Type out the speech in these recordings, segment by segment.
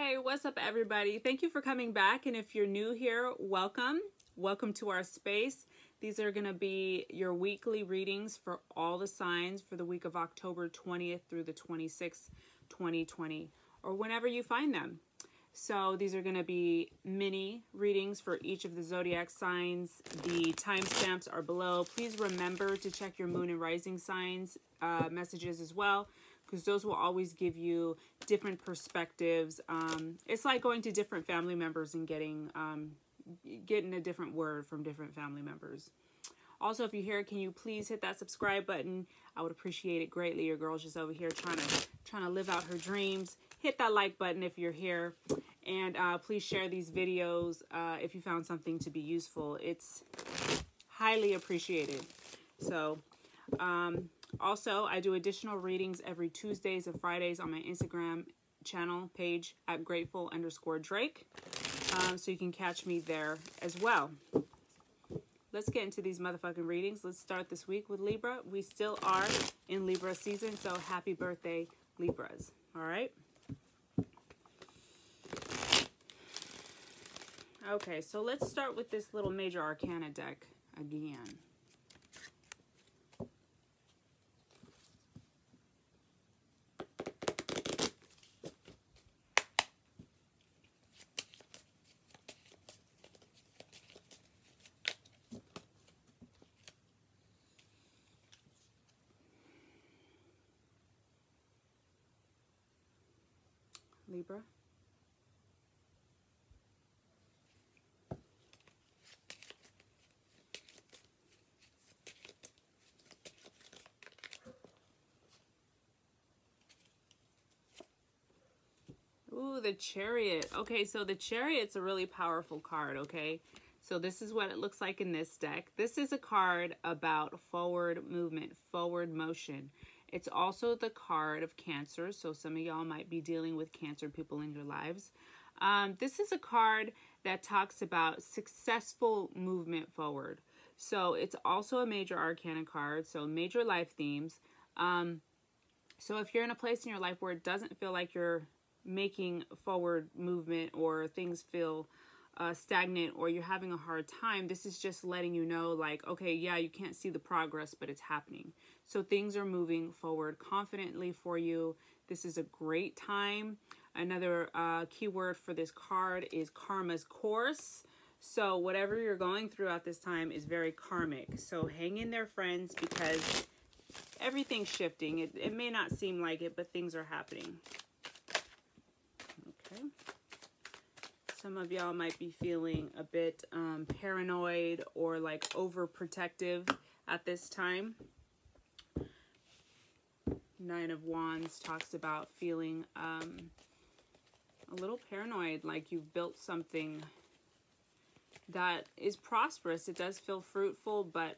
Hey, what's up, everybody? Thank you for coming back. And if you're new here, welcome. Welcome to our space. These are going to be your weekly readings for all the signs for the week of October 20th through the 26th, 2020, or whenever you find them. So these are going to be mini readings for each of the zodiac signs. The timestamps are below. Please remember to check your moon and rising signs messages as well, because those will always give you different perspectives. It's like going to different family members and getting a different word from different family members. Also, if you're here, can you please hit that subscribe button? I would appreciate it greatly. Your girl's just over here trying to live out her dreams. Hit that like button if you're here. And please share these videos if you found something to be useful. It's highly appreciated. So, also, I do additional readings every Tuesdays and Fridays on my Instagram channel page at grateful_Drake. So you can catch me there as well. Let's get into these motherfucking readings. Let's start this week with Libra. We still are in Libra season, so happy birthday, Libras. All right. Okay, so let's start with this little major arcana deck again. Libra. Ooh, the Chariot. Okay, so the Chariot's a really powerful card, okay? So this is what it looks like in this deck. This is a card about forward movement, forward motion. It's also the card of Cancer, so some of y'all might be dealing with Cancer people in your lives. This is a card that talks about successful movement forward. So it's also a major arcana card, so major life themes. So if you're in a place in your life where it doesn't feel like you're making forward movement, or things feel stagnant, or you're having a hard time, this is just letting you know, like, okay, yeah, you can't see the progress, but it's happening. So things are moving forward confidently for you. This is a great time. Another keyword for this card is karma's course. So whatever you're going through at this time is very karmic. So hang in there, friends, because everything's shifting. It may not seem like it, but things are happening. Okay. Some of y'all might be feeling a bit paranoid or like overprotective at this time. Nine of Wands talks about feeling a little paranoid, like you've built something that is prosperous. It does feel fruitful, but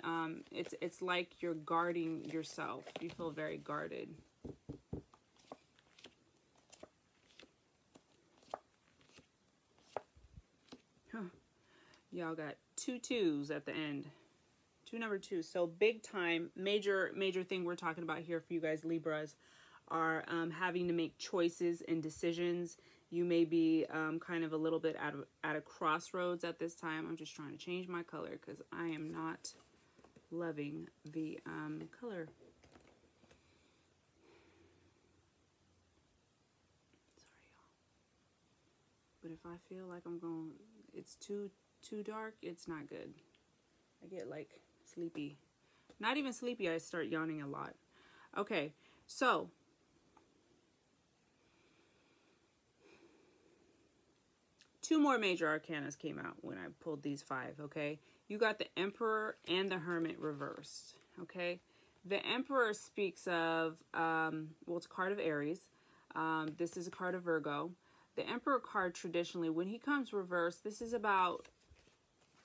it's like you're guarding yourself. You feel very guarded. Y'all got 2 2s at the end. 2 number 2. So big time, major thing we're talking about here for you guys Libras are having to make choices and decisions. You may be kind of a little bit at a crossroads at this time. I'm just trying to change my color because I am not loving the color. Sorry, y'all. But if I feel like it's too dark, it's not good. I get like sleepy. Not even sleepy, I start yawning a lot. Okay, so two more major arcanas came out when I pulled these 5, okay? You got the Emperor and the Hermit reversed, okay? The Emperor speaks of, well, it's a card of Aries. This is a card of Virgo. The Emperor card, traditionally, when he comes reversed, this is about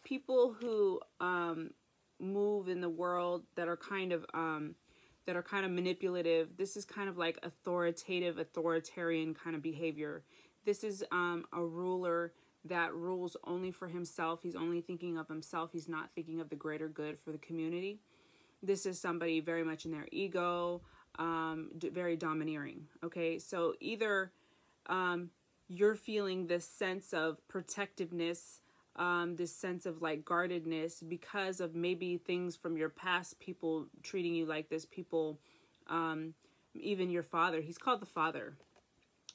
people who move in the world that are kind of manipulative. This is kind of like authoritarian kind of behavior. This is a ruler that rules only for himself. He's only thinking of himself. He's not thinking of the greater good for the community. This is somebody very much in their ego, very domineering. Okay, so either you're feeling this sense of protectiveness, this sense of like guardedness because of maybe things from your past, people treating you like this, people, even your father. He's called the Father.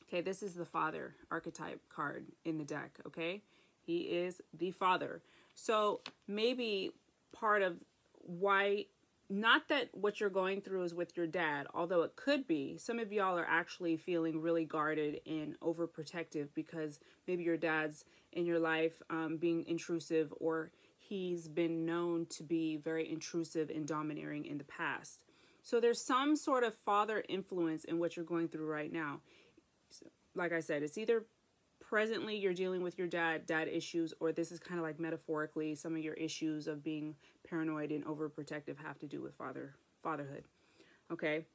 Okay, this is the Father archetype card in the deck, okay? He is the Father. So maybe part of why, not that what you're going through is with your dad, although it could be. Some of y'all are actually feeling really guarded and overprotective because maybe your dad's in your life being intrusive, or he's been known to be very intrusive and domineering in the past. So there's some sort of father influence in what you're going through right now. Like I said, it's either presently you're dealing with your dad issues, or this is kind of like metaphorically some of your issues of being paranoid and overprotective have to do with fatherhood. Okay,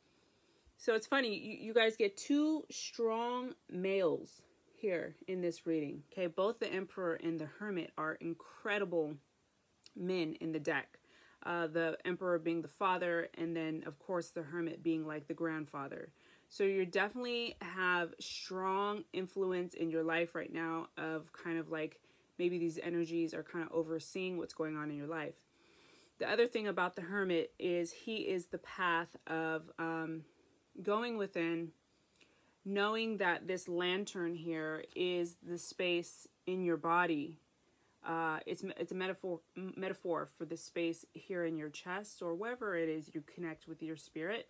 so it's funny, you guys get two strong males here in this reading. Okay, both the Emperor and the Hermit are incredible men in the deck. The Emperor being the father, and then of course the Hermit being like the grandfather. So you definitely have strong influence in your life right now of kind of like maybe these energies are kind of overseeing what's going on in your life. The other thing about the Hermit is he is the path of going within, knowing that this lantern here is the space in your body. It's a metaphor for the space here in your chest, or wherever it is you connect with your spirit.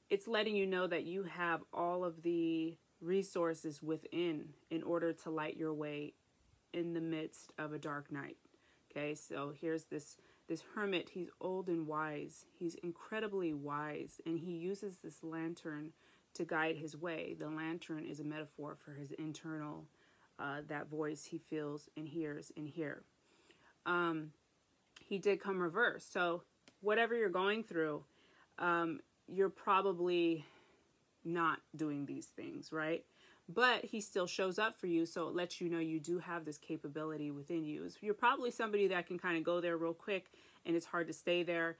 It's letting you know that you have all of the resources within in order to light your way in the midst of a dark night. Okay, so here's this Hermit. He's old and wise. He's incredibly wise, and he uses this lantern to guide his way. The lantern is a metaphor for his internal, that voice he feels and hears in here. He did come reverse. So whatever you're going through, you're probably not doing these things, right? But he still shows up for you, so it lets you know you do have this capability within you. So you're probably somebody that can kind of go there real quick, and it's hard to stay there.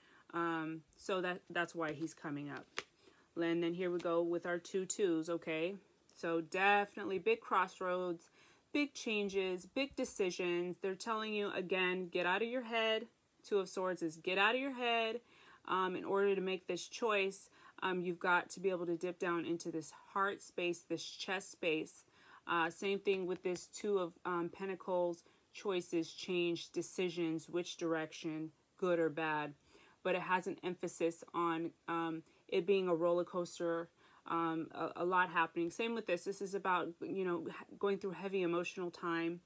So that's why he's coming up. And then here we go with our 2-2s, okay? So definitely big crossroads, big changes, big decisions. They're telling you, again, get out of your head. 2 of Swords is get out of your head. In order to make this choice, you've got to be able to dip down into this heart space, this chest space. Same thing with this 2 of Pentacles, choices, change, decisions, which direction, good or bad. But it has an emphasis on it being a roller coaster, a lot happening. Same with this. This is about, going through heavy emotional time.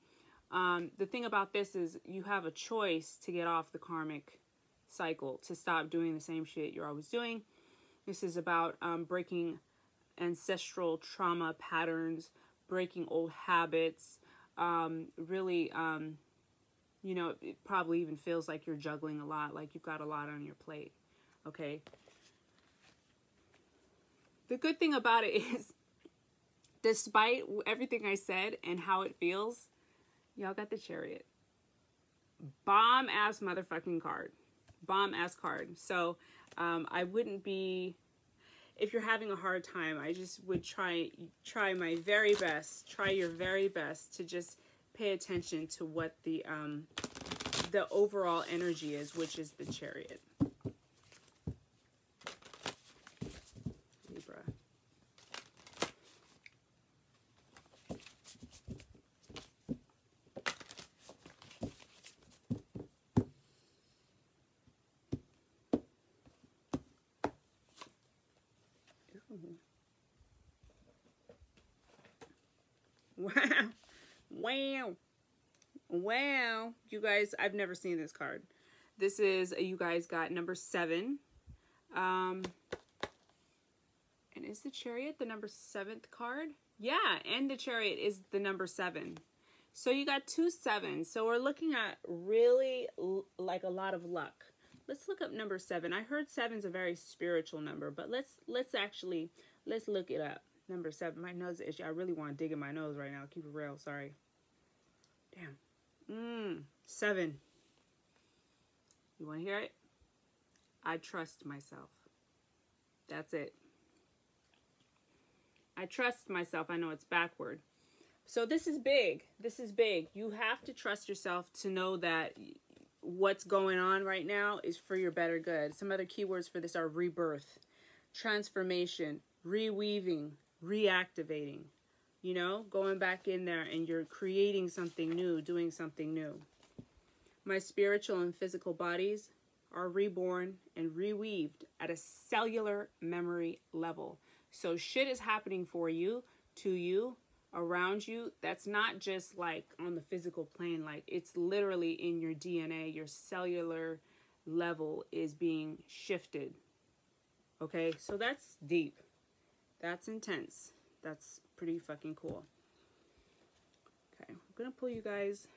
The thing about this is you have a choice to get off the karmic cycle, to stop doing the same shit you're always doing. This is about breaking ancestral trauma patterns, breaking old habits. Really, it probably even feels like you're juggling a lot, like you've got a lot on your plate. Okay. The good thing about it is, despite everything I said and how it feels, y'all got the Chariot. Bomb ass motherfucking card. Bomb ass card. So I wouldn't be, if you're having a hard time, I just would try my very best, try your very best to just pay attention to what the overall energy is, which is the Chariot. Libra. Wow. Wow. Wow. You guys, I've never seen this card. This is, you guys got number 7. And is the Chariot the number 7th card? Yeah, and the Chariot is the number 7. So you got 2 7s. So we're looking at really like a lot of luck. Let's look up number 7. I heard 7's a very spiritual number, but let's look it up. Number 7. My nose is itchy. I really want to dig in my nose right now. Keep it real. Sorry. Damn. 7. You want to hear it? I trust myself. That's it. I trust myself. I know it's backward. So this is big. This is big. You have to trust yourself to know that what's going on right now is for your better good. Some other keywords for this are rebirth, transformation, reweaving, reactivating. You know, going back in there and you're creating something new, doing something new. My spiritual and physical bodies are reborn and reweaved at a cellular memory level. So shit is happening for you, to you, around you. That's not just like on the physical plane. Like it's literally in your DNA. Your cellular level is being shifted. Okay, so that's deep. That's intense. That's pretty fucking cool. Okay, I'm gonna pull you guys.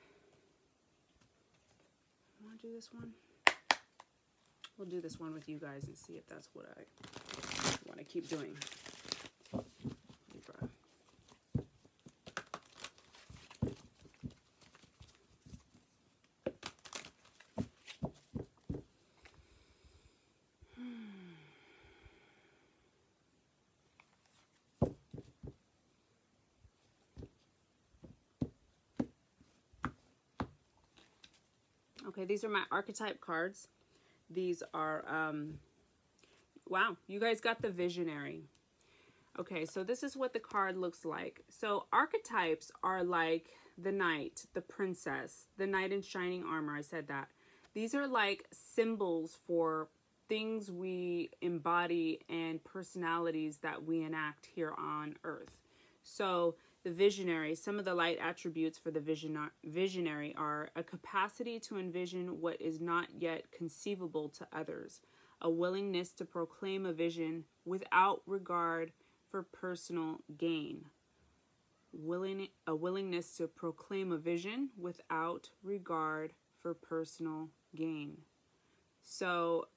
Want to do this one? We'll do this one with you guys and see if that's what I want to keep doing. Libra. Okay, these are my archetype cards. These are, wow, you guys got the visionary. Okay, so this is what the card looks like. So archetypes are like the knight, the princess, the knight in shining armor. I said that. These are like symbols for things we embody and personalities that we enact here on Earth. So the visionary, some of the light attributes for the visionary are a capacity to envision what is not yet conceivable to others, a willingness to proclaim a vision without regard for personal gain, a willingness to proclaim a vision without regard for personal gain. So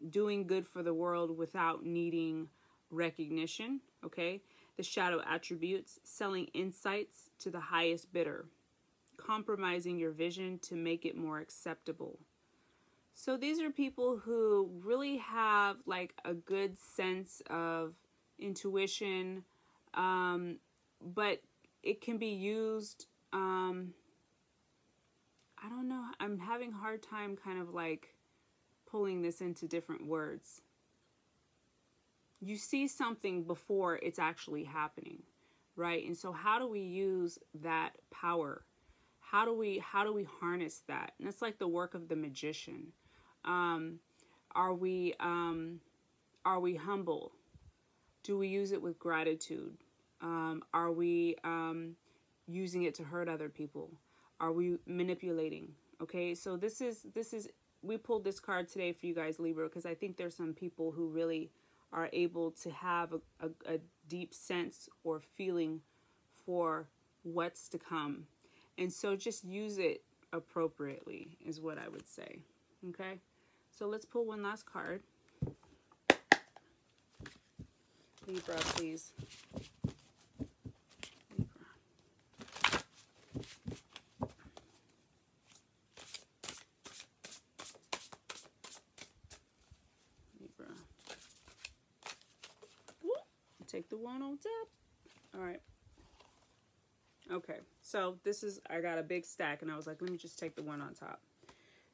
doing good for the world without needing recognition, okay? The shadow attributes, selling insights to the highest bidder, compromising your vision to make it more acceptable. So these are people who really have like a good sense of intuition, but it can be used, I don't know, I'm having a hard time kind of like pulling this into different words. You see something before it's actually happening, right? And so how do we use that power? How do we harness that? And that's like the work of the magician. Are we humble? Do we use it with gratitude? Are we using it to hurt other people? Are we manipulating? Okay, so this is we pulled this card today for you guys, Libra, because I think there's some people who really are able to have a deep sense or feeling for what's to come. And so just use it appropriately is what I would say. Okay? So let's pull one last card. Libra, please. Libra. Libra. Take the one on top. All right. Okay. So this is, I got a big stack and I was like, let me just take the one on top.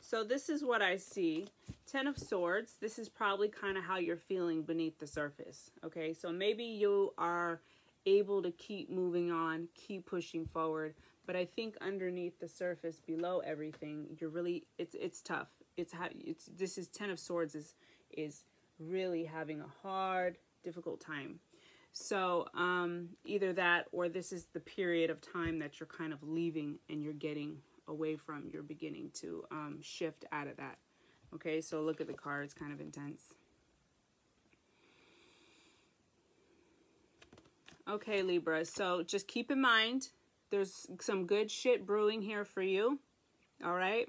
So this is what I see. 10 of Swords. This is probably kind of how you're feeling beneath the surface. Okay. So maybe you are able to keep moving on, keep pushing forward. But I think underneath the surface, below everything, you're really, it's tough. This is 10 of Swords is really having a hard, difficult time. So either that or this is the period of time that you're kind of leaving and you're getting away from. You're beginning to shift out of that. Okay, so look at the card. It's kind of intense. Okay, Libra. So just keep in mind there's some good shit brewing here for you. All right.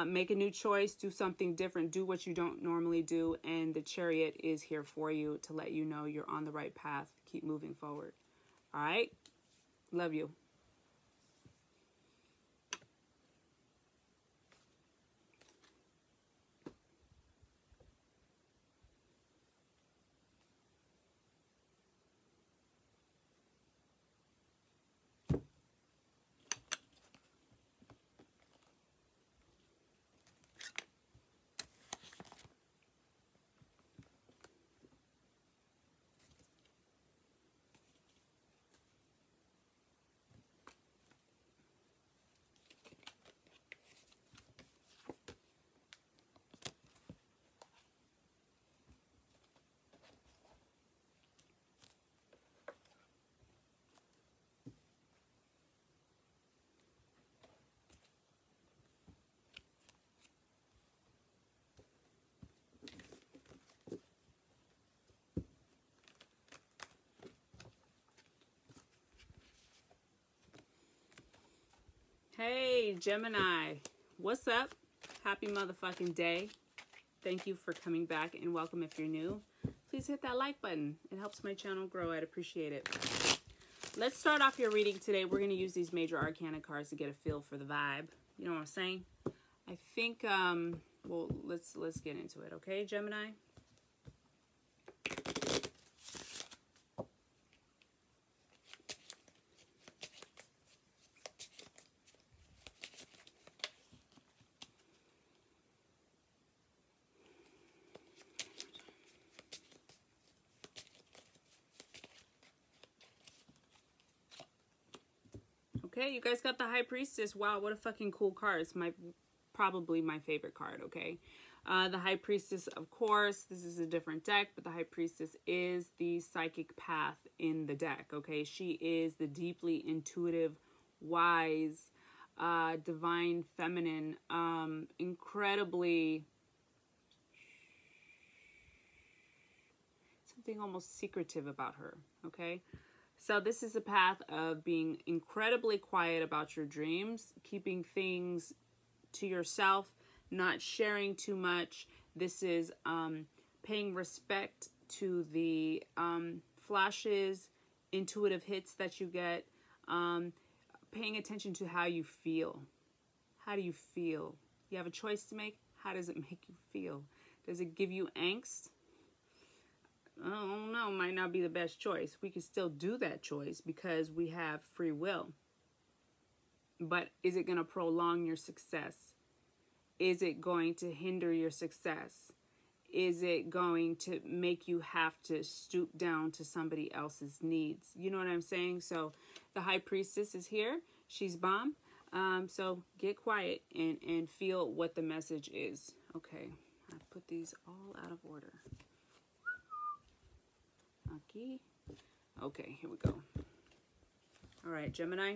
Make a new choice, do something different, do what you don't normally do, and the Chariot is here for you to let you know you're on the right path. Keep moving forward. All right? Love you. Alrighty, Gemini, what's up? Happy motherfucking day. Thank you for coming back and welcome if you're new. Please hit that like button. It helps my channel grow. I'd appreciate it. Let's start off your reading today. We're going to use these major arcana cards to get a feel for the vibe. You know what I'm saying? I think, well, let's get into it, okay, Gemini? Okay, you guys got the High Priestess. Wow, what a fucking cool card. It's probably my favorite card, okay? The High Priestess, of course, this is a different deck, but the High Priestess is the psychic path in the deck, okay? She is the deeply intuitive, wise, divine feminine, incredibly, something almost secretive about her, okay? So this is a path of being incredibly quiet about your dreams, keeping things to yourself, not sharing too much. This is paying respect to the flashes, intuitive hits that you get, paying attention to how you feel. How do you feel? You have a choice to make. How does it make you feel? Does it give you angst? I don't know, might not be the best choice. We can still do that choice because we have free will. But is it going to prolong your success? Is it going to hinder your success? Is it going to make you have to stoop down to somebody else's needs? You know what I'm saying? So the High Priestess is here. She's bomb. So get quiet and feel what the message is. Okay, I put these all out of order. Okay, here we go. All right, Gemini.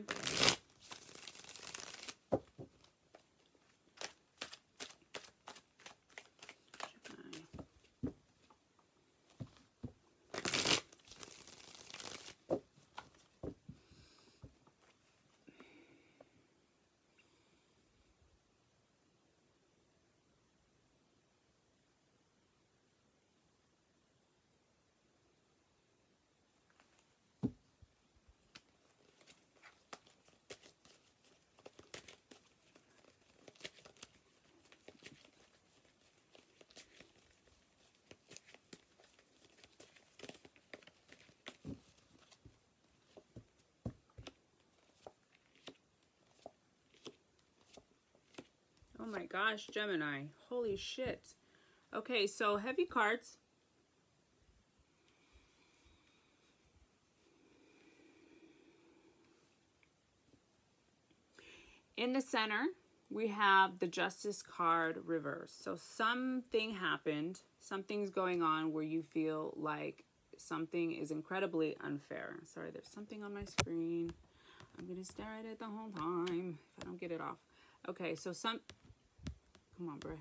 Oh my gosh, Gemini. Holy shit. Okay, so heavy cards. In the center, we have the Justice card reversed. So something happened. Something's going on where you feel like something is incredibly unfair. Sorry, there's something on my screen. I'm going to stare at it the whole time if I don't get it off. Okay, so come on, bro.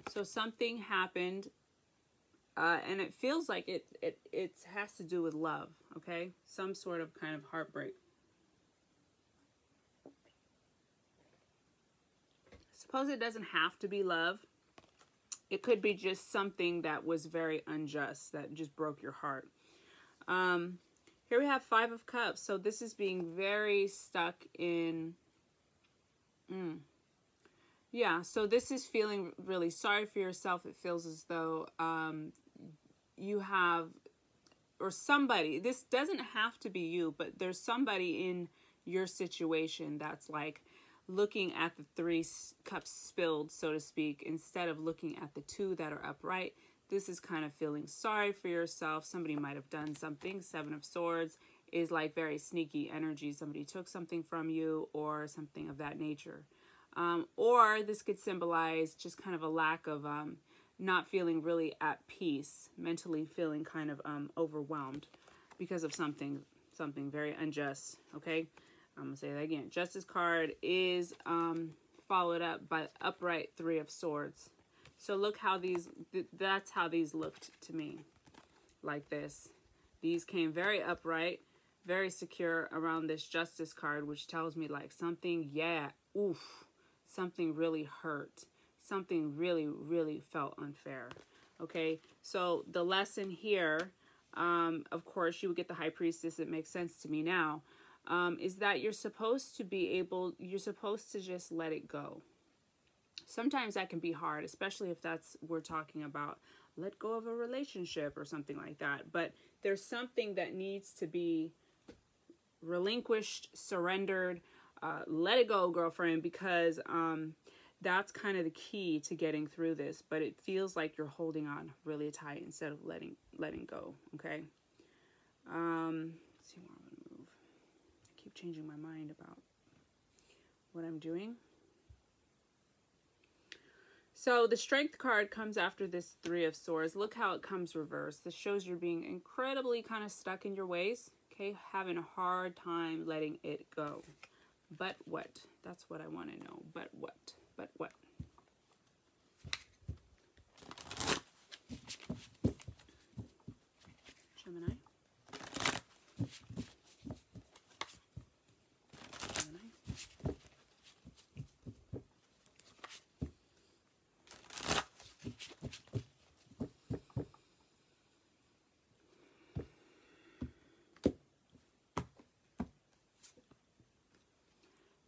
So something happened, and it feels like it has to do with love, okay? Some sort of kind of heartbreak. Suppose it doesn't have to be love. It could be just something that was very unjust, that just broke your heart. Here we have Five of Cups. So this is being very stuck in... Yeah, so this is feeling really sorry for yourself. It feels as though you have, or somebody, this doesn't have to be you, but there's somebody in your situation that's like looking at the 3 cups spilled, so to speak, instead of looking at the 2 that are upright. This is kind of feeling sorry for yourself. Somebody might have done something. 7 of Swords is like very sneaky energy. Somebody took something from you or something of that nature. Or this could symbolize just kind of a lack of not feeling really at peace, mentally feeling kind of overwhelmed because of something very unjust, okay? I'm going to say that again. Justice card is followed up by upright 3 of Swords. So look how that's how these looked to me, like this. These came very upright. very secure around this Justice card, which tells me like something, yeah, oof, something really hurt. Something really, really felt unfair. Okay, so the lesson here, of course, you would get the High Priestess. It makes sense to me now, is that you're supposed to just let it go. Sometimes that can be hard, especially if we're talking about let go of a relationship or something like that. But there's something that needs to be relinquished, surrendered. Let it go, girlfriend, because that's kind of the key to getting through this. But it feels like you're holding on really tight instead of letting go. Okay. Let's see where I'm gonna move. I keep changing my mind about what I'm doing. So the Strength card comes after this Three of Swords. Look how it comes reversed. This shows you're being incredibly kind of stuck in your ways. Okay, having a hard time letting it go. But what? That's what I want to know. But what? But what? Gemini. Gemini.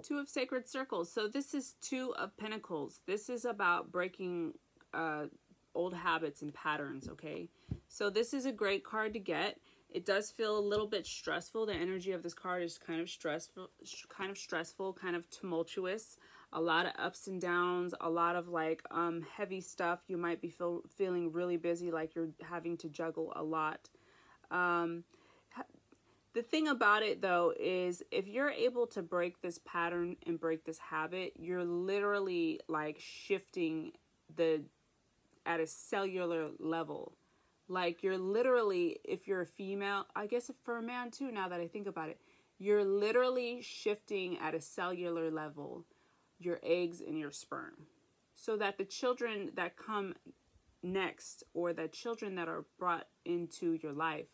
Two of Sacred Circles. So this is Two of Pentacles. This is about breaking old habits and patterns, okay? So this is a great card to get. It does feel a little bit stressful. The energy of this card is kind of stressful, kind of tumultuous. A lot of ups and downs, a lot of like heavy stuff. You might be feeling really busy, like you're having to juggle a lot. The thing about it, though, is if you're able to break this pattern and break this habit, you're literally like shifting at a cellular level. Like you're literally, if you're a female, I guess for a man too, now that I think about it, you're literally shifting at a cellular level your eggs and your sperm. So that the children that come next, or the children that are brought into your life,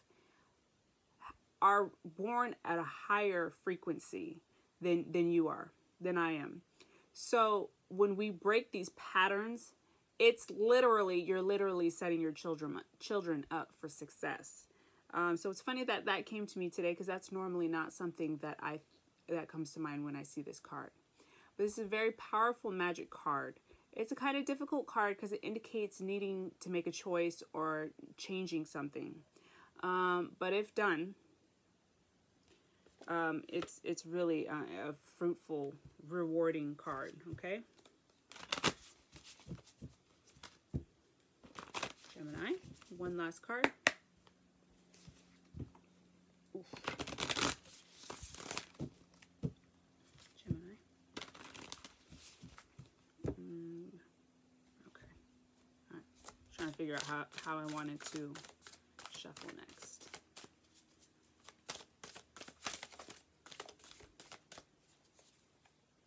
are born at a higher frequency than I am. So when we break these patterns, you're literally setting your children up for success. So it's funny that came to me today, because that's normally not something that comes to mind when I see this card. But this is a very powerful magic card. It's a kind of difficult card because it indicates needing to make a choice or changing something. But if done, it's really a fruitful, rewarding card. Okay, Gemini, one last card. Oof. Gemini. Okay. All right. Trying to figure out how I wanted to shuffle next.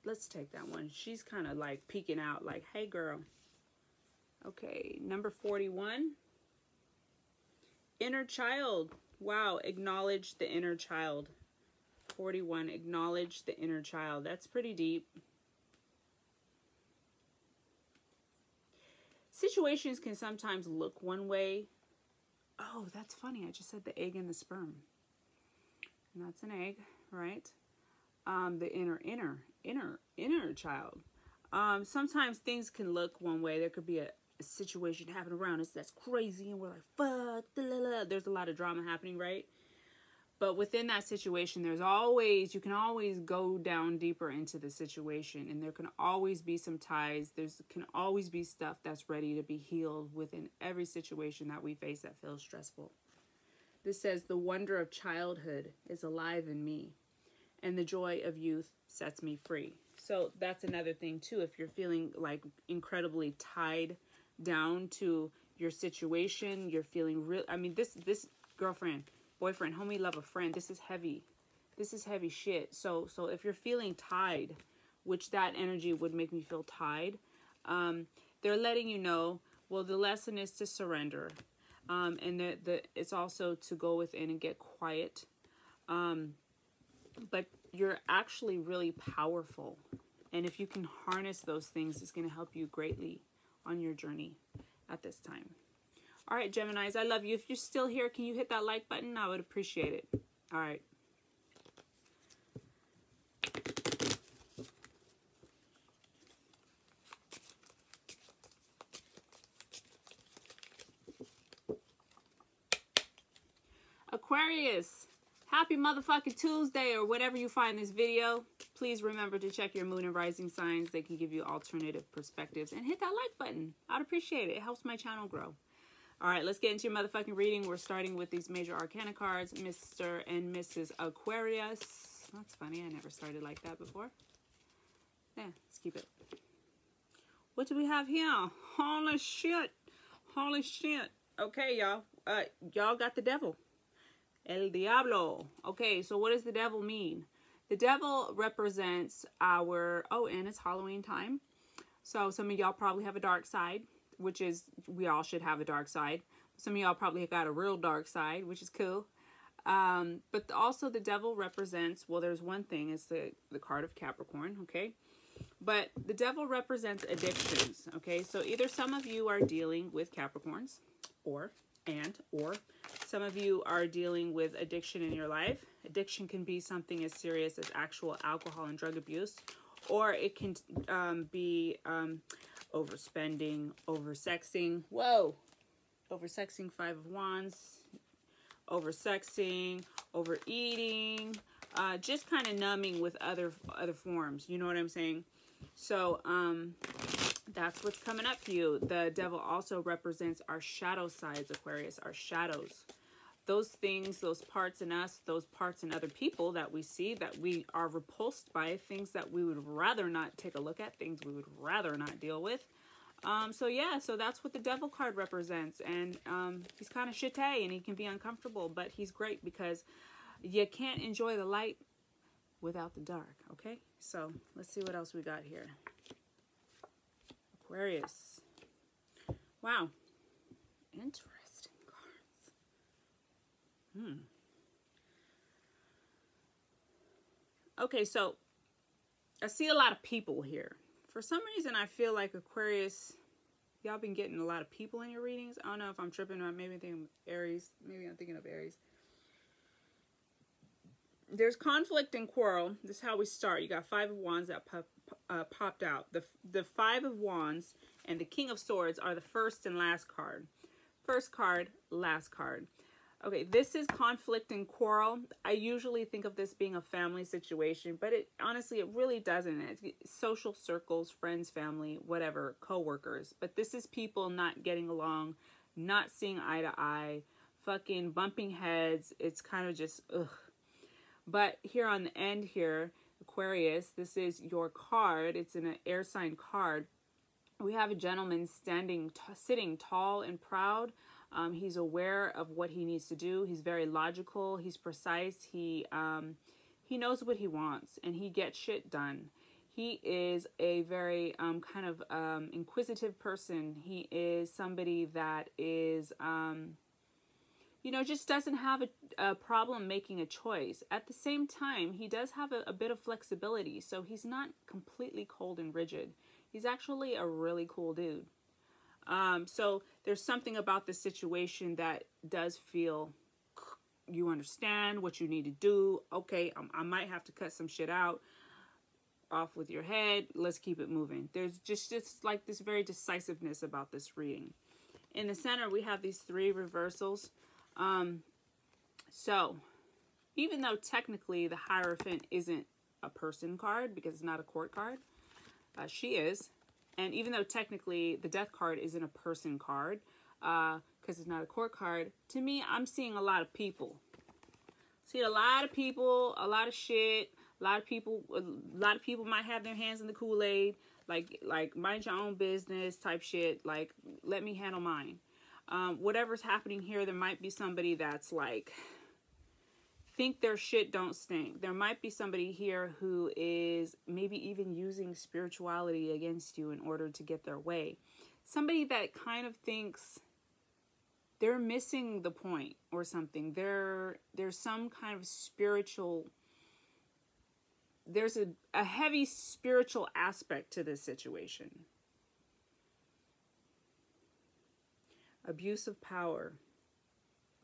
Let's take that one. She's kind of like peeking out like, hey girl. Okay, number 41. Inner child. Wow, acknowledge the inner child. 41, acknowledge the inner child. That's pretty deep. Situations can sometimes look one way. Oh, that's funny. I just said the egg and the sperm. And that's an egg, right? The inner child. Sometimes things can look one way. There could be a situation happening around us that's crazy, and we're like, fuck, there's a lot of drama happening, right? But within that situation, you can always go down deeper into the situation, and there can always be some ties. Can always be stuff that's ready to be healed within every situation that we face that feels stressful. This says, the wonder of childhood is alive in me, and the joy of youth sets me free. So that's another thing too. If you're feeling like incredibly tied down to your situation, you're feeling real. I mean, this girlfriend, boyfriend, homie, lover, friend, this is heavy. This is heavy shit. So if you're feeling tied, which that energy would make me feel tied, they're letting you know, well, the lesson is to surrender. And it's also to go within and get quiet. But you're actually really powerful. And if you can harness those things, it's going to help you greatly on your journey at this time. All right, Geminis, I love you. If you're still here, can you hit that like button? I would appreciate it. All right. Aquarius, happy motherfucking Tuesday, or whatever you find this video. Please remember to check your moon and rising signs. They can give you alternative perspectives. And hit that like button. I'd appreciate it. It helps my channel grow. All right, let's get into your motherfucking reading. We're starting with these major arcana cards, Mr. and Mrs. Aquarius. That's funny. I never started like that before. Yeah, let's keep it. What do we have here? Holy shit. Holy shit. Okay, y'all. Y'all got the devil. El Diablo. Okay, so what does the devil mean? The devil represents our... Oh, and it's Halloween time. So some of y'all probably have a dark side, which is... We all should have a dark side. Some of y'all probably got a real dark side, which is cool. But also the devil represents... Well, there's one thing. It's the card of Capricorn, okay? But the devil represents addictions, okay? So either some of you are dealing with Capricorns, or some of you are dealing with addiction in your life. Addiction can be something as serious as actual alcohol and drug abuse, or it can be overspending, oversexing. Whoa! Oversexing, 5 of Wands. Oversexing, overeating, just kind of numbing with other forms. You know what I'm saying? So, that's what's coming up for you. The devil also represents our shadow sides, Aquarius, our shadows. Those things, those parts in us, those parts in other people that we see, that we are repulsed by, things that we would rather not take a look at, things we would rather not deal with. So yeah, so that's what the devil card represents. And he's kind of shitty and he can be uncomfortable, but he's great because you can't enjoy the light without the dark, okay? So let's see what else we got here. Aquarius. Wow. Interesting cards. Okay, so I see a lot of people here. For some reason, I feel like Aquarius, y'all been getting a lot of people in your readings. I don't know if I'm tripping or maybe I'm thinking of Aries. Maybe I'm thinking of Aries. There's conflict and quarrel. This is how we start. You got 5 of Wands that popped out. The 5 of Wands and the King of Swords are the first and last card. First card, last card. Okay, this is conflict and quarrel. I usually think of this being a family situation, but honestly, it really doesn't. It's social circles, friends, family, whatever, co-workers. But this is people not getting along, not seeing eye to eye, fucking bumping heads. It's kind of just, ugh. But here on the end here, Aquarius, this is your card. It's an air sign card. We have a gentleman sitting tall and proud. He's aware of what he needs to do. He's very logical. He's precise. He knows what he wants, and he gets shit done. He is a very kind of inquisitive person. He is somebody that is, you know, just doesn't have a problem making a choice. At the same time, he does have a bit of flexibility, so he's not completely cold and rigid. He's actually a really cool dude. So there's something about this situation that does feel you understand what you need to do. Okay, I might have to cut some shit out. Off with your head. Let's keep it moving. There's just like this very decisiveness about this reading. In the center, we have these 3 reversals. So even though technically the Hierophant isn't a person card because it's not a court card, she is. And even though technically the Death card isn't a person card, because it's not a court card, to me, I'm seeing a lot of people. See a lot of people, a lot of shit. A lot of people might have their hands in the Kool-Aid, like mind your own business type shit. Like, let me handle mine. Whatever's happening here, there might be somebody that's like, think their shit don't stink. There might be somebody here who is maybe even using spirituality against you in order to get their way. Somebody that kind of thinks they're missing the point or something. There's some kind of spiritual, there's a heavy spiritual aspect to this situation. Abuse of power.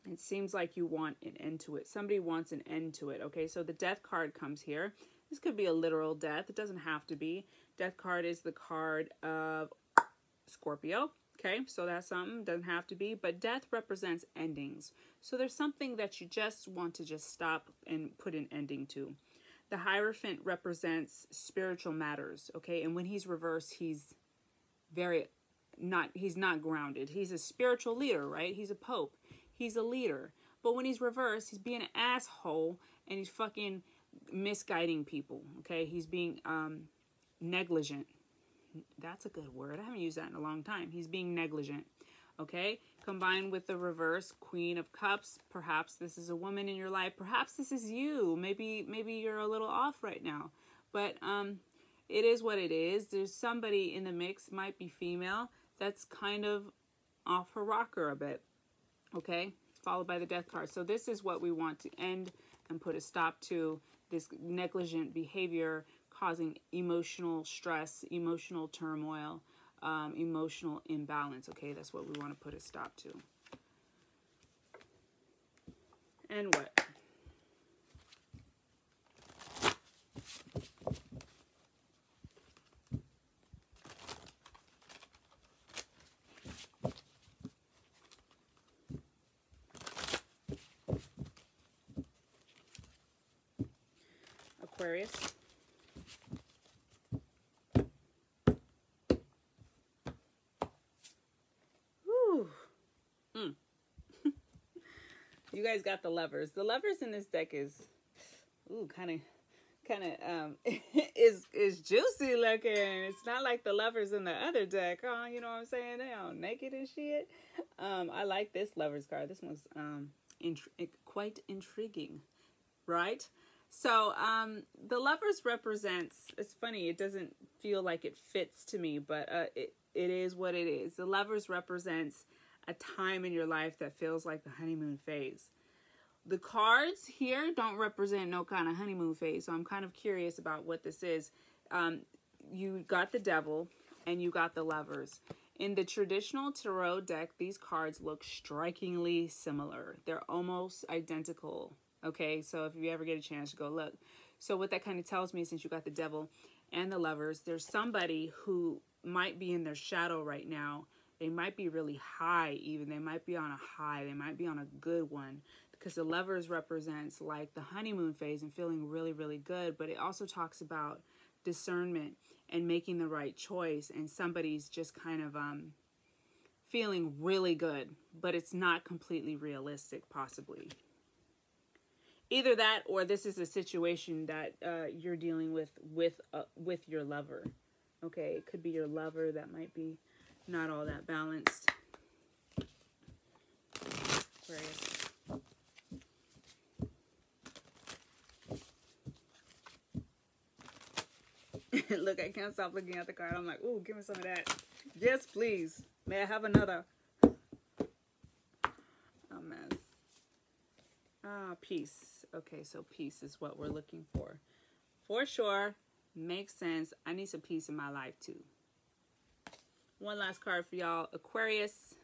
It seems like you want an end to it. Somebody wants an end to it. Okay, so the death card comes here. This could be a literal death. It doesn't have to be. Death card is the card of Scorpio. Okay, so that's something. Doesn't have to be. But death represents endings. So there's something that you just want to just stop and put an ending to. The Hierophant represents spiritual matters. Okay, and when he's reversed, he's he's not grounded. He's a spiritual leader, right? He's a pope. He's a leader. But when he's reversed, he's being an asshole and he's fucking misguiding people. Okay, he's being negligent. That's a good word. I haven't used that in a long time. He's being negligent. Okay, combined with the reverse Queen of Cups. Perhaps this is a woman in your life. Perhaps this is you. Maybe you're a little off right now. But it is what it is. There's somebody in the mix, might be female, that's kind of off her rocker a bit. Okay, followed by the death card. So this is what we want to end and put a stop to, this negligent behavior causing emotional stress, emotional turmoil, emotional imbalance. Okay, that's what we want to put a stop to. And what? Aquarius. Whew. You guys got the Lovers. The Lovers in this deck is, ooh, kind of is juicy looking. It's not like the Lovers in the other deck. Oh, you know what I'm saying? They all naked and shit. I like this Lovers card. This one's quite intriguing, right? So the Lovers represents, it's funny, it doesn't feel like it fits to me, but it is what it is. The Lovers represents a time in your life that feels like the honeymoon phase. The cards here don't represent no kind of honeymoon phase, so I'm kind of curious about what this is. You got the Devil and you got the Lovers. In the traditional tarot deck, these cards look strikingly similar. They're almost identical. Okay, so if you ever get a chance to go look. So what that kind of tells me, since you got the Devil and the Lovers, there's somebody who might be in their shadow right now. They might be really high even. They might be on a high. They might be on a good one. Because the Lovers represents like the honeymoon phase and feeling really, really good. But it also talks about discernment and making the right choice. And somebody's just kind of feeling really good. But it's not completely realistic, possibly. Either that, or this is a situation that you're dealing with your lover. Okay, it could be your lover that might be not all that balanced. Aquarius. Look, I can't stop looking at the card. I'm like, ooh, give me some of that. Yes, please. May I have another? Oh, mess. Ah, peace. Okay, so peace is what we're looking for. For sure. Makes sense. I need some peace in my life, too. One last card for y'all. Aquarius.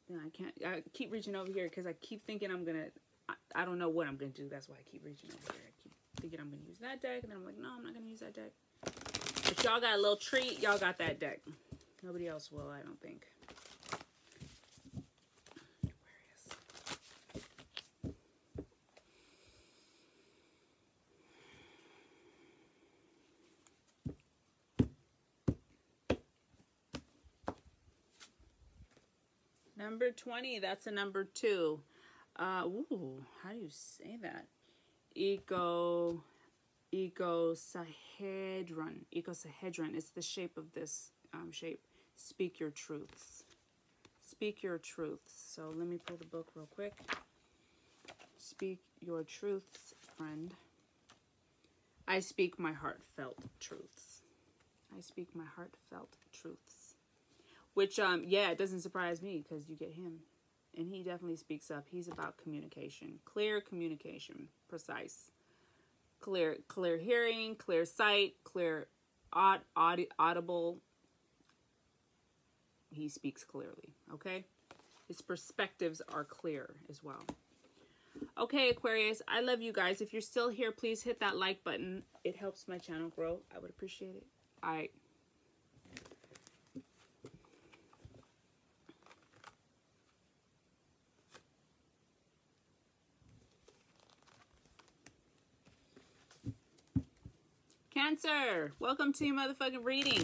Yeah, I keep reaching over here because I keep thinking I'm going to... I don't know what I'm going to do. That's why I keep reaching over here. I keep thinking I'm going to use that deck. And then I'm like, no, I'm not going to use that deck. If y'all got a little treat, y'all got that deck. Nobody else will, I don't think. Number 20, that's a number 2. Ooh, how do you say that? Icosahedron. Icosahedron. It's the shape of this shape. Speak your truths. Speak your truths. So let me pull the book real quick. Speak your truths, friend. I speak my heartfelt truths. I speak my heartfelt truths. Which, yeah, it doesn't surprise me because you get him. And he definitely speaks up. He's about communication. Clear communication. Precise. Clear hearing, clear sight, clear audible. He speaks clearly, okay? His perspectives are clear as well. Okay, Aquarius, I love you guys. If you're still here, please hit that like button. It helps my channel grow. I would appreciate it. All right. Cancer, welcome to your motherfucking reading.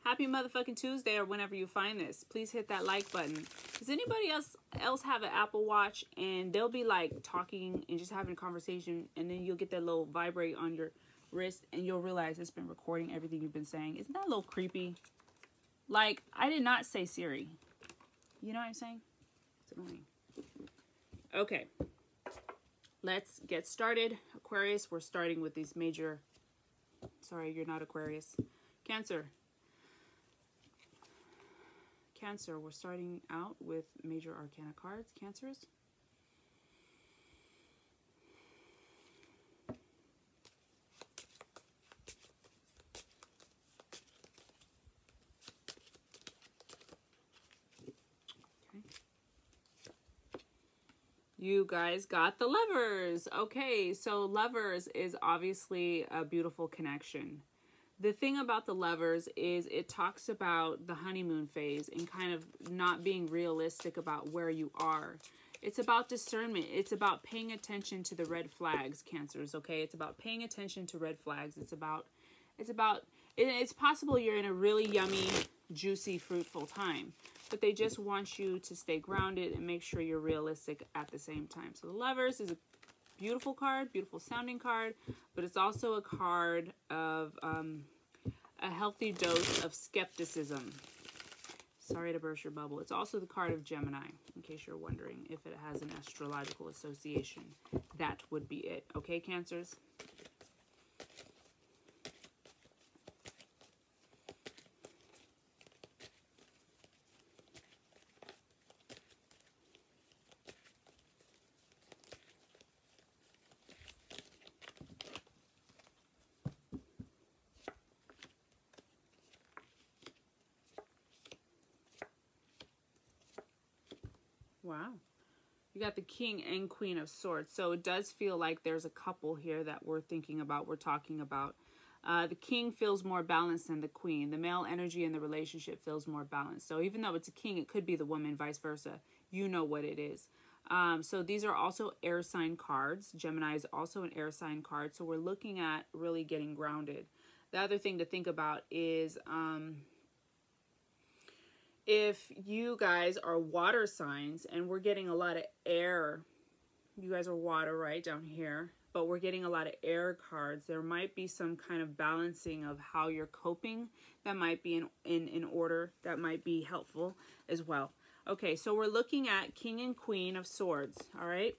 Happy motherfucking Tuesday, or whenever you find this. Please hit that like button. Does anybody else have an Apple Watch and they'll be like talking and just having a conversation, and then you'll get that little vibrate on your wrist and you'll realize it's been recording everything you've been saying? Isn't that a little creepy? Like, I did not say Siri. You know what I'm saying? It's annoying. Okay. Let's get started. Aquarius, we're starting with these major... Sorry, you're not Aquarius. Cancer. Cancer, we're starting out with major arcana cards. Cancers. Okay. You guys got the Lovers. Okay, so Lovers is obviously a beautiful connection. The thing about the Lovers is it talks about the honeymoon phase and kind of not being realistic about where you are. It's about discernment. It's about paying attention to the red flags, Cancers, okay? It's about paying attention to red flags. It's possible you're in a really yummy, juicy, fruitful time, but they just want you to stay grounded and make sure you're realistic at the same time. So the Lovers is a beautiful card, beautiful sounding card, but it's also a card of a healthy dose of skepticism. Sorry to burst your bubble. It's also the card of Gemini, in case you're wondering if it has an astrological association. That would be it. Okay, Cancers? Wow. You got the King and Queen of Swords. So it does feel like there's a couple here that we're thinking about, we're talking about. The King feels more balanced than the Queen. The male energy in the relationship feels more balanced. So even though it's a king, it could be the woman, vice versa. You know what it is. So these are also air sign cards. Gemini is also an air sign card. So we're looking at really getting grounded. The other thing to think about is... if you guys are water signs, and we're getting a lot of air, you guys are water right down here, but we're getting a lot of air cards. There might be some kind of balancing of how you're coping that might be in order. That might be helpful as well. Okay, so we're looking at King and Queen of Swords, all right?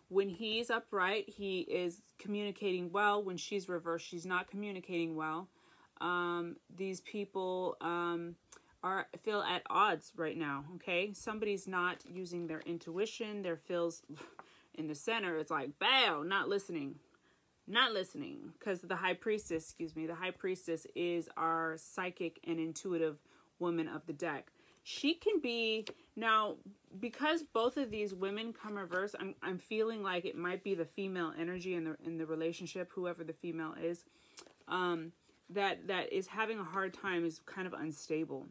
When he's upright, he is communicating well. When she's reversed, she's not communicating well. These people... feel at odds right now, okay? Somebody's not using their intuition, their feels in the center. It's like, bow, not listening. Not listening. Because the High Priestess, the High Priestess is our psychic and intuitive woman of the deck. She can be, now, because both of these women come reverse, I'm feeling like it might be the female energy in the relationship, whoever the female is, that is having a hard time, is kind of unstable.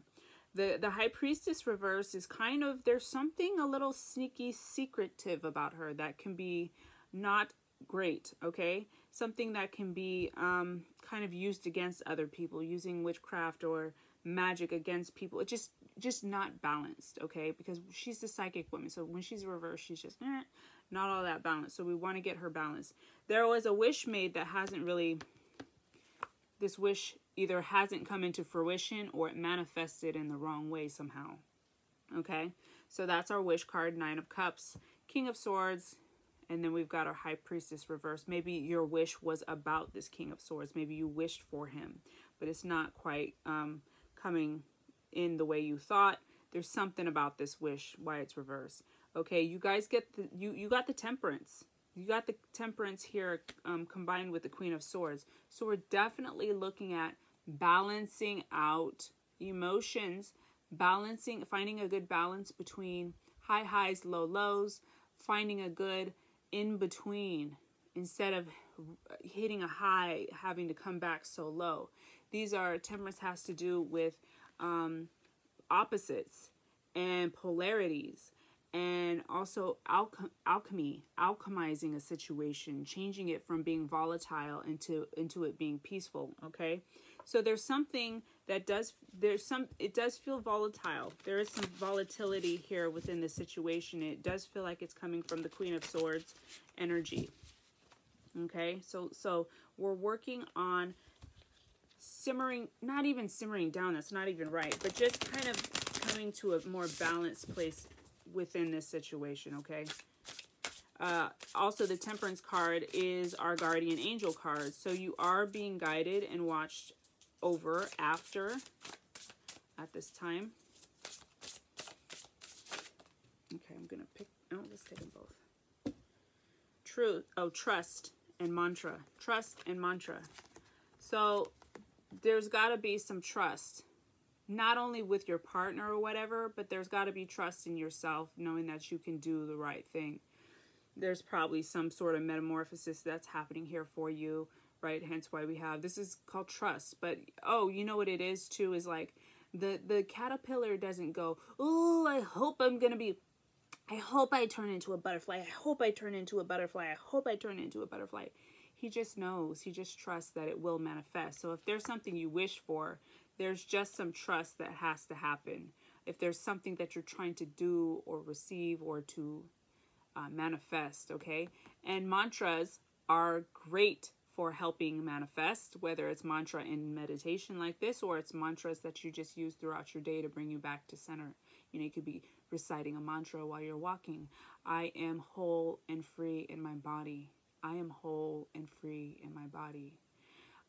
The High Priestess reverse is kind of, there's something a little sneaky, secretive about her that can be not great, okay? Something that can be kind of used against other people, using witchcraft or magic against people. It's just not balanced, okay? Because she's the psychic woman, so when she's reversed, she's just not all that balanced. So we want to get her balanced. There was a wish made that hasn't really... This wish either hasn't come into fruition or it manifested in the wrong way somehow. Okay, so that's our wish card, Nine of Cups, King of Swords, and then we've got our High Priestess reverse. Maybe your wish was about this King of Swords. Maybe you wished for him, but it's not quite coming in the way you thought. There's something about this wish why it's reversed. Okay, you guys get the you got the Temperance. You got the Temperance here combined with the Queen of Swords. So we're definitely looking at balancing out emotions, finding a good balance between high highs, low lows, finding a good in between instead of hitting a high, having to come back so low. Temperance has to do with opposites and polarities, and also alchemizing a situation, changing it from being volatile into it being peaceful. Okay, so there's something that it does feel volatile. There is some volatility here within the situation. It does feel like it's coming from the Queen of Swords energy. Okay, so we're working on simmering, not even simmering down, that's not even right, but just kind of coming to a more balanced place within this situation. Okay, also the Temperance card is our guardian angel card, so you are being guided and watched over at this time. Okay, I'm gonna pick, let's take them both. Trust and mantra. Trust and mantra. So there's got to be some trust, not only with your partner or whatever, but there's got to be trust in yourself, knowing that you can do the right thing. There's probably some sort of metamorphosis that's happening here for you, right? Hence why we have, this is called trust. But, you know what it is too, is like the caterpillar doesn't go, oh, I hope I turn into a butterfly. I hope I turn into a butterfly. I hope I turn into a butterfly. He just knows. He just trusts that it will manifest. So if there's something you wish for, there's just some trust that has to happen. If there's something that you're trying to do or receive or to manifest, okay? And mantras are great for helping manifest, whether it's mantra in meditation like this, or it's mantras that you just use throughout your day to bring you back to center. You know, you could be reciting a mantra while you're walking. I am whole and free in my body. I am whole and free in my body.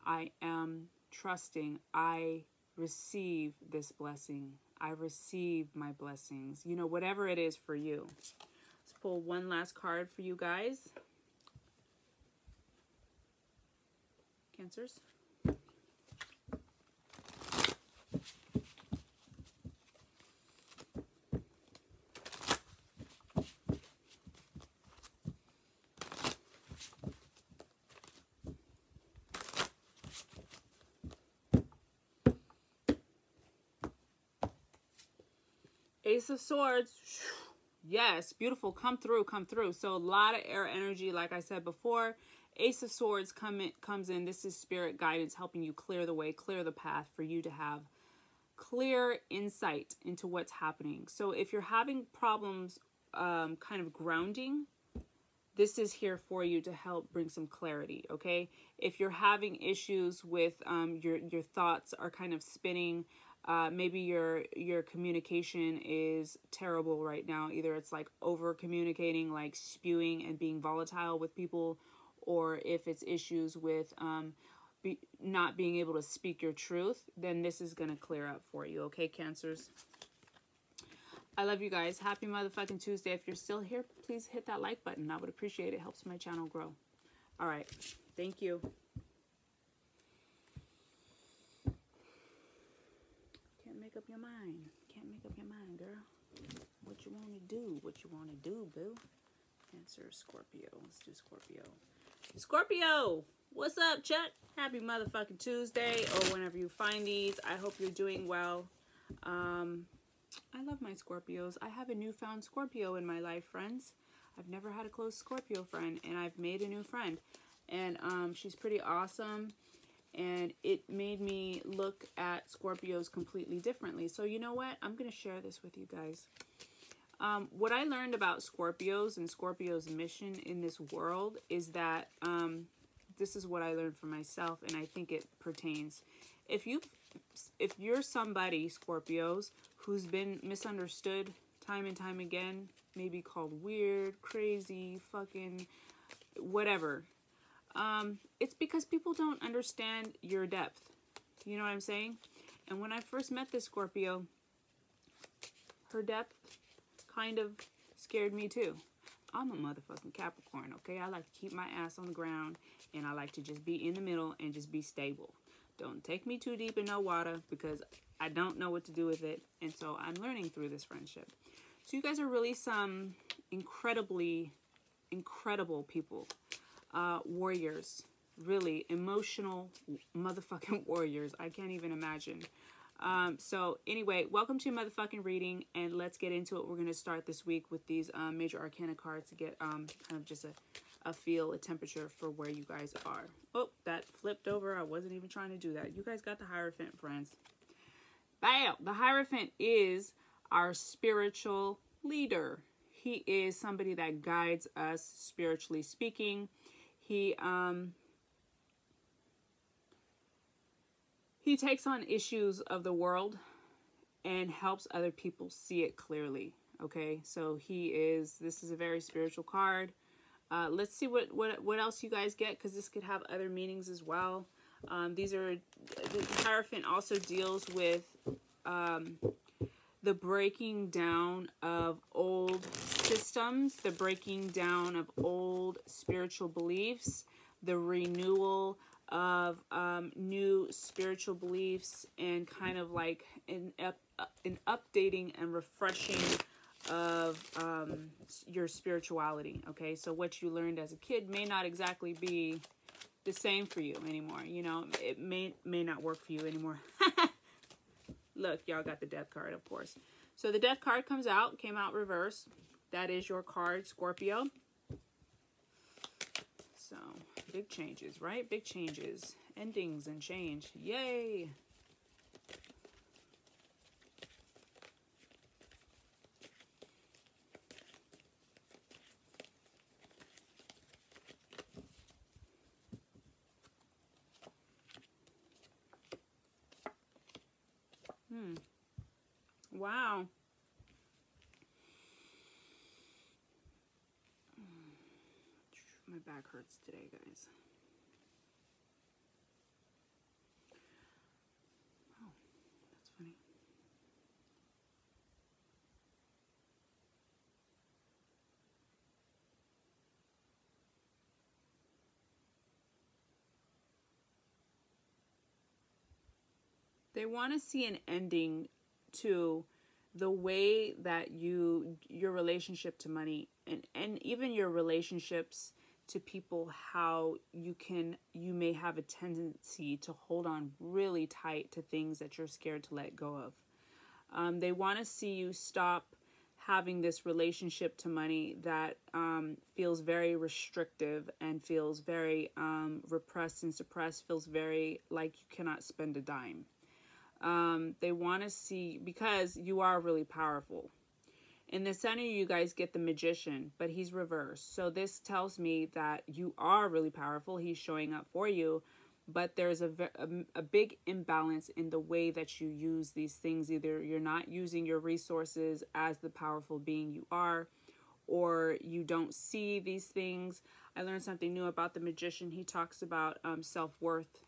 I am trusting. I receive this blessing. I receive my blessings. You know, whatever it is for you. Let's pull one last card for you guys. Cancers. Ace of Swords. Yes, beautiful. Come through, come through. So a lot of air energy, like I said before. Ace of Swords comes in. This is spirit guidance, helping you clear the way, clear the path for you to have clear insight into what's happening. So if you're having problems kind of grounding, this is here for you to help bring some clarity, okay? If you're having issues with your thoughts are kind of spinning, maybe your communication is terrible right now. Either it's like over communicating, like spewing and being volatile with people, or if it's issues with not being able to speak your truth, then this is going to clear up for you. Okay, Cancers? I love you guys. Happy motherfucking Tuesday. If you're still here, please hit that like button. I would appreciate it. It helps my channel grow. All right. Thank you. Can't make up your mind. Can't make up your mind, girl. What you want to do. What you want to do, boo. Cancer, Scorpio. Let's do Scorpio. Scorpio, what's up, Chet? Happy motherfucking Tuesday, or whenever you find these. I hope you're doing well. I love my Scorpios. I have a newfound Scorpio in my life, friends. I've never had a close Scorpio friend, and I've made a new friend. And she's pretty awesome, and it made me look at Scorpios completely differently. So you know what? I'm going to share this with you guys. What I learned about Scorpios and Scorpios' mission in this world is that this is what I learned for myself, and I think it pertains. If you're somebody, Scorpios, who's been misunderstood time and time again, maybe called weird, crazy, fucking whatever, it's because people don't understand your depth. You know what I'm saying? And when I first met this Scorpio, her depth kind of scared me too. I'm a motherfucking Capricorn, okay? I like to keep my ass on the ground, and I like to just be in the middle and just be stable. Don't take me too deep in no water, because I don't know what to do with it. And so I'm learning through this friendship. So you guys are really some incredibly incredible people. Warriors. Really emotional motherfucking warriors. I can't even imagine. So anyway, welcome to motherfucking reading, and let's get into it. We're going to start this week with these major arcana cards to get kind of just a feel, a temperature for where you guys are. Oh, that flipped over. I wasn't even trying to do that. You guys got the Hierophant, friends. Bam! The Hierophant is our spiritual leader. He is somebody that guides us spiritually speaking. He takes on issues of the world and helps other people see it clearly. Okay, so this is a very spiritual card. Let's see what else you guys get, because this could have other meanings as well. The Hierophant also deals with the breaking down of old systems, the breaking down of old spiritual beliefs, the renewal of new spiritual beliefs, and kind of like an updating and refreshing of your spirituality. Okay, so what you learned as a kid may not exactly be the same for you anymore. You know, it may not work for you anymore. Look, y'all got the Death card, of course. So the Death card came out reversed. That is your card, Scorpio. So, big changes, right? Big changes. Endings and change. Yay! Wow. My back hurts today, guys. Oh, that's funny. They want to see an ending to the way that your relationship to money and even your relationships to people, how you may have a tendency to hold on really tight to things that you're scared to let go of. They want to see you stop having this relationship to money that feels very restrictive and feels very repressed and suppressed, feels very like you cannot spend a dime. They want to see, because you are really powerful. In the center, you guys get the Magician, but he's reversed. So this tells me that you are really powerful. He's showing up for you, but there's a big imbalance in the way that you use these things. Either you're not using your resources as the powerful being you are, or you don't see these things. I learned something new about the Magician. He talks about self-worth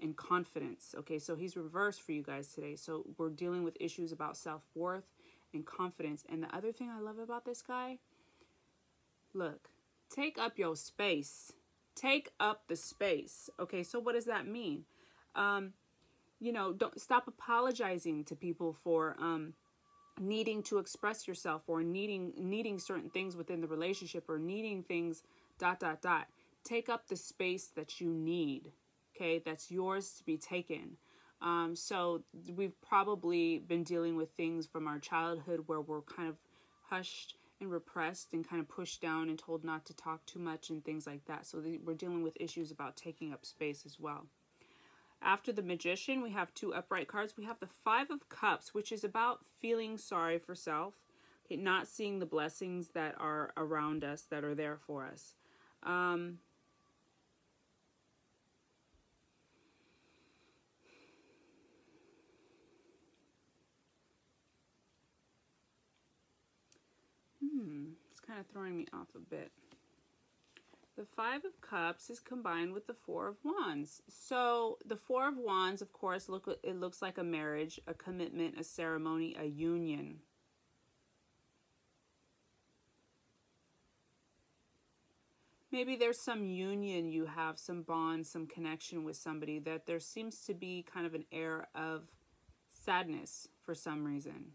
and confidence. Okay, so he's reversed for you guys today. So we're dealing with issues about self-worth and confidence. And the other thing I love about this guy, look, take up your space. Take up the space. Okay, so what does that mean? You know, don't stop apologizing to people for needing to express yourself, or needing certain things within the relationship, or needing things ... Take up the space that you need. Okay, that's yours to be taken. So we've probably been dealing with things from our childhood where we're kind of hushed and repressed and kind of pushed down and told not to talk too much and things like that. So we're dealing with issues about taking up space as well. After the Magician, we have two upright cards. We have the Five of Cups, which is about feeling sorry for self, okay, not seeing the blessings that are around us, that are there for us. It's kind of throwing me off a bit. The Five of Cups is combined with the Four of Wands. So the Four of Wands, of course, it looks like a marriage, a commitment, a ceremony, a union. Maybe there's some union you have, some bond, some connection with somebody that there seems to be kind of an air of sadness for some reason.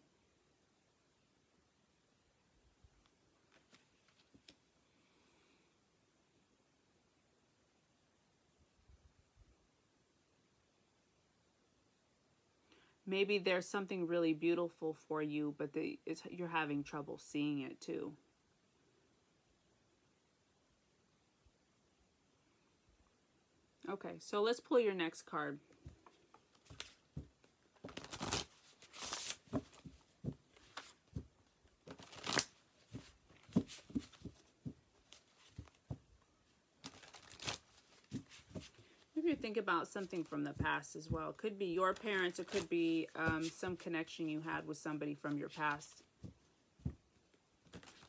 Maybe there's something really beautiful for you, but you're having trouble seeing it too. Okay, so let's pull your next card. Maybe think about something from the past as well. It could be your parents. It could be some connection you had with somebody from your past.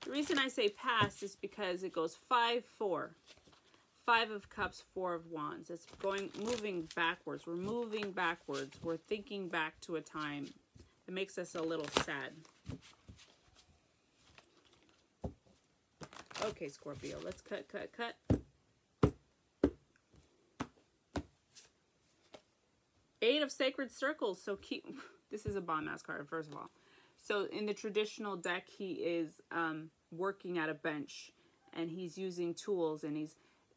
The reason I say past is because it goes 5-4. 5 of Cups, 4 of Wands. It's moving backwards. We're moving backwards. We're thinking back to a time. It makes us a little sad. Okay, Scorpio, let's cut. Eight of Sacred Circles. So this is a bomb ass card, first of all. So in the traditional deck, he is working at a bench, and he's using tools, and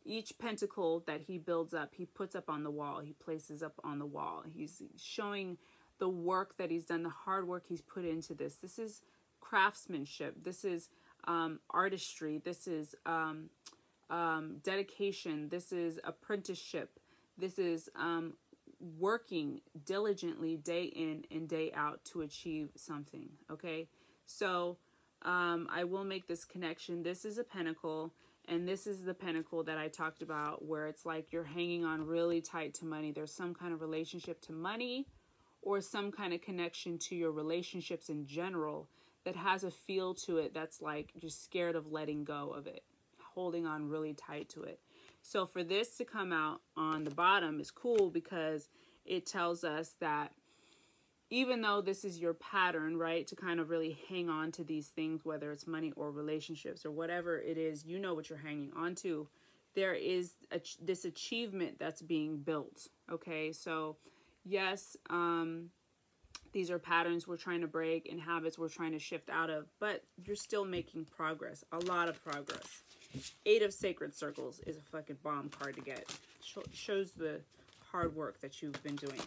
each pentacle that he builds up, he puts up on the wall. He places up on the wall. He's showing the work that he's done, the hard work he's put into this. This is craftsmanship. This is artistry. This is dedication. This is apprenticeship. This is working diligently day in and day out to achieve something. Okay, so I will make this connection. This is a pentacle. And this is the pentacle that I talked about, where it's like you're hanging on really tight to money. There's some kind of relationship to money, or some kind of connection to your relationships in general that has a feel to it that's like you're scared of letting go of it, holding on really tight to it. So for this to come out on the bottom is cool, because it tells us that even though this is your pattern, right, to kind of really hang on to these things, whether it's money or relationships or whatever it is, you know what you're hanging on to, there is this achievement that's being built. Okay, so yes, these are patterns we're trying to break and habits we're trying to shift out of, but you're still making progress, a lot of progress. Eight of Sacred Circles is a fucking bomb card to get. Shows the hard work that you've been doing.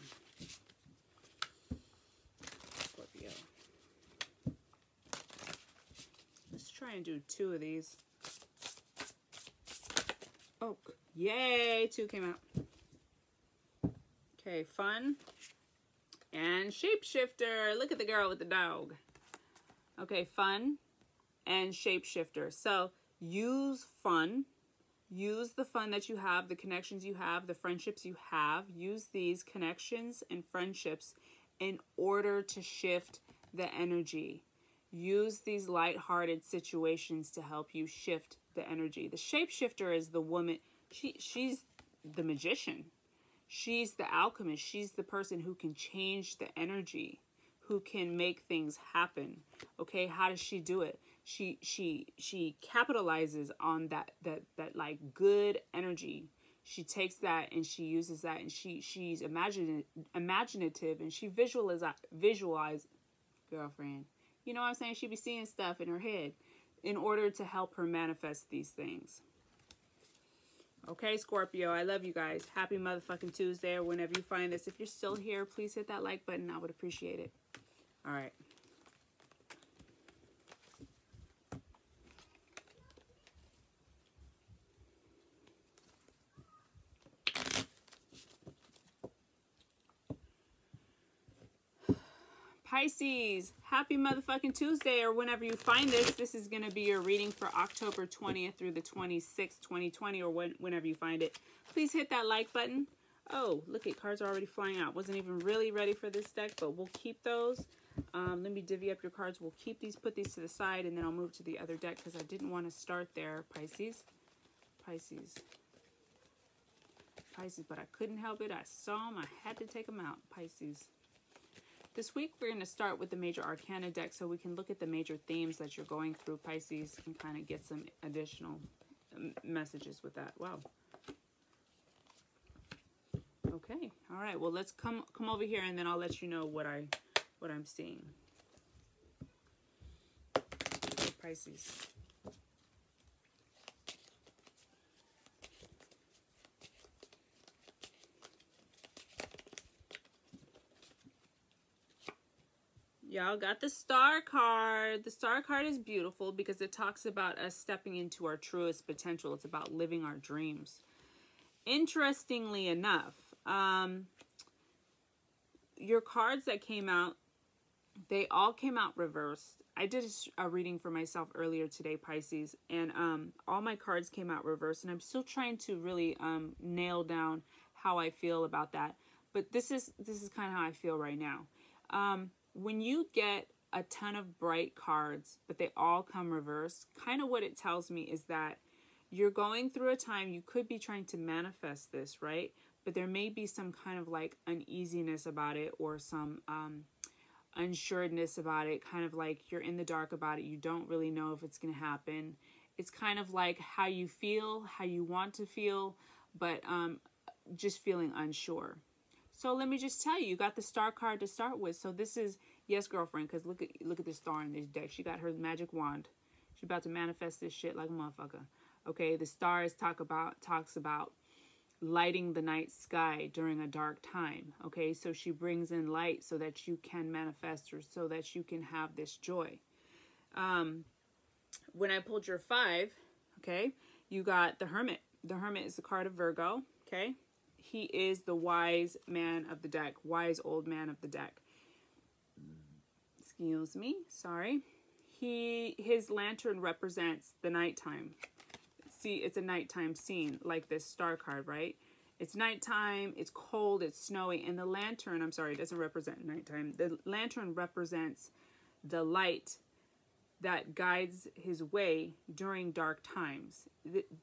Try and do 2 of these. Oh, yay, 2 came out. Okay, Fun and Shapeshifter. Look at the girl with the dog. Okay, Fun and Shapeshifter. So use fun. Use the fun that you have, the connections you have, the friendships you have. Use these connections and friendships in order to shift the energy. Use these lighthearted situations to help you shift the energy. The shapeshifter is the woman. She's the magician. She's the alchemist. She's the person who can change the energy, who can make things happen. Okay, how does she do it? She capitalizes on that like good energy. She takes that and she uses that, and she's imaginative, and she visualize girlfriend. You know what I'm saying? She be seeing stuff in her head in order to help her manifest these things. Okay, Scorpio, I love you guys. Happy motherfucking Tuesday, or whenever you find this. If you're still here, please hit that like button. I would appreciate it. All right. Pisces, happy motherfucking Tuesday, or whenever you find this. This is going to be your reading for October 20th through the 26th, 2020, or whenever you find it. Please hit that like button. Oh, look at cards are already flying out. Wasn't even really ready for this deck, but we'll keep those. Let me divvy up your cards. We'll keep these, put these to the side, and then I'll move to the other deck because I didn't want to start there, Pisces. Pisces. Pisces, but I couldn't help it. I saw them. I had to take them out. Pisces. This week, we're going to start with the Major Arcana deck so we can look at the major themes that you're going through, Pisces, and kind of get some additional messages with that. Wow. Okay. All right. Well, let's come over here, and then I'll let you know what I'm seeing. Okay, Pisces. Y'all got the Star card. The Star card is beautiful because it talks about us stepping into our truest potential. It's about living our dreams. Interestingly enough, your cards that came out, they all came out reversed. I did a reading for myself earlier today, Pisces, and all my cards came out reversed, and I'm still trying to really nail down how I feel about that. But this is kind of how I feel right now. When you get a ton of bright cards, but they all come reversed, kind of what it tells me is that you're going through a time, you could be trying to manifest this, right? But there may be some kind of like uneasiness about it, or some unsureness about it, kind of like you're in the dark about it. You don't really know if it's going to happen. It's kind of like how you feel, how you want to feel, but just feeling unsure. So let me just tell you, you got the Star card to start with. So this is, yes, girlfriend, because look at the star in this deck. She got her magic wand. She's about to manifest this shit like a motherfucker. Okay, the stars talks about lighting the night sky during a dark time. Okay, so she brings in light so that you can manifest, or so that you can have this joy. When I pulled your 5, okay, you got the Hermit. The Hermit is the card of Virgo. Okay. He is the wise man of the deck, wise old man of the deck. Excuse me, sorry. His lantern represents the nighttime. See, it's a nighttime scene, like this Star card, right? It's nighttime, it's cold, it's snowy, and the lantern, I'm sorry, it doesn't represent nighttime. The lantern represents the light that guides his way during dark times.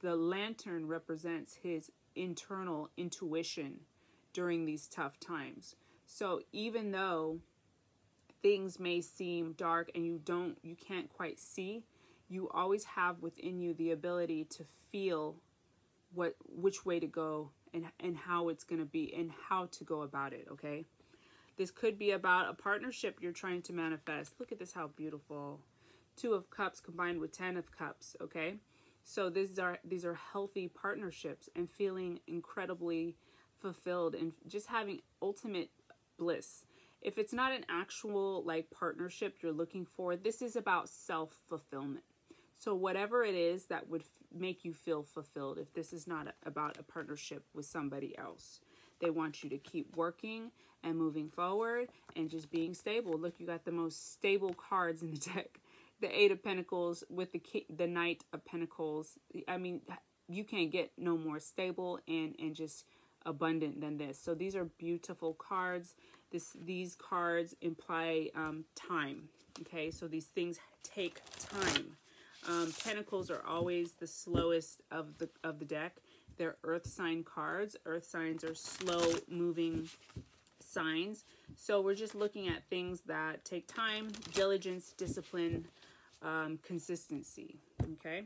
The lantern represents his internal intuition during these tough times. So even though things may seem dark and you can't quite see, you always have within you the ability to feel which way to go and how it's going to be and how to go about it. Okay, this could be about a partnership you're trying to manifest. Look at this, how beautiful. 2 of Cups combined with 10 of Cups. Okay, so these are healthy partnerships and feeling incredibly fulfilled and just having ultimate bliss. If it's not an actual like partnership you're looking for, this is about self-fulfillment. So whatever it is that would make you feel fulfilled, if this is not about a partnership with somebody else, they want you to keep working and moving forward and just being stable. Look, you got the most stable cards in the deck. The 8 of Pentacles with the Knight of Pentacles. I mean, you can't get no more stable and just abundant than this. So these are beautiful cards. These cards imply time. Okay, so these things take time. Pentacles are always the slowest of the deck. They're earth sign cards. Earth signs are slow moving signs. So we're just looking at things that take time, diligence, discipline, consistency. Okay.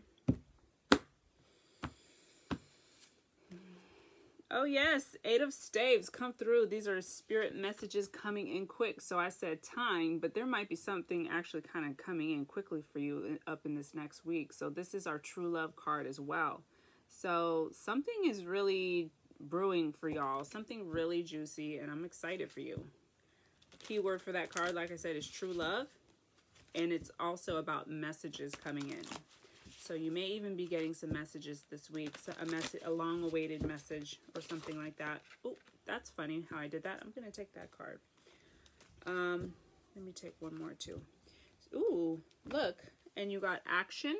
Oh yes, 8 of Staves come through. These are spirit messages coming in quick. So I said time, but there might be something actually kind of coming in quickly for you up in this next week. So this is our true love card as well. So something is really brewing for y'all. Something really juicy, and I'm excited for you. Keyword for that card, like I said, is true love. And it's also about messages coming in. So you may even be getting some messages this week. So a long-awaited message or something like that. Oh, that's funny how I did that. I'm going to take that card. Let me take one more too. Ooh, look. And you got action.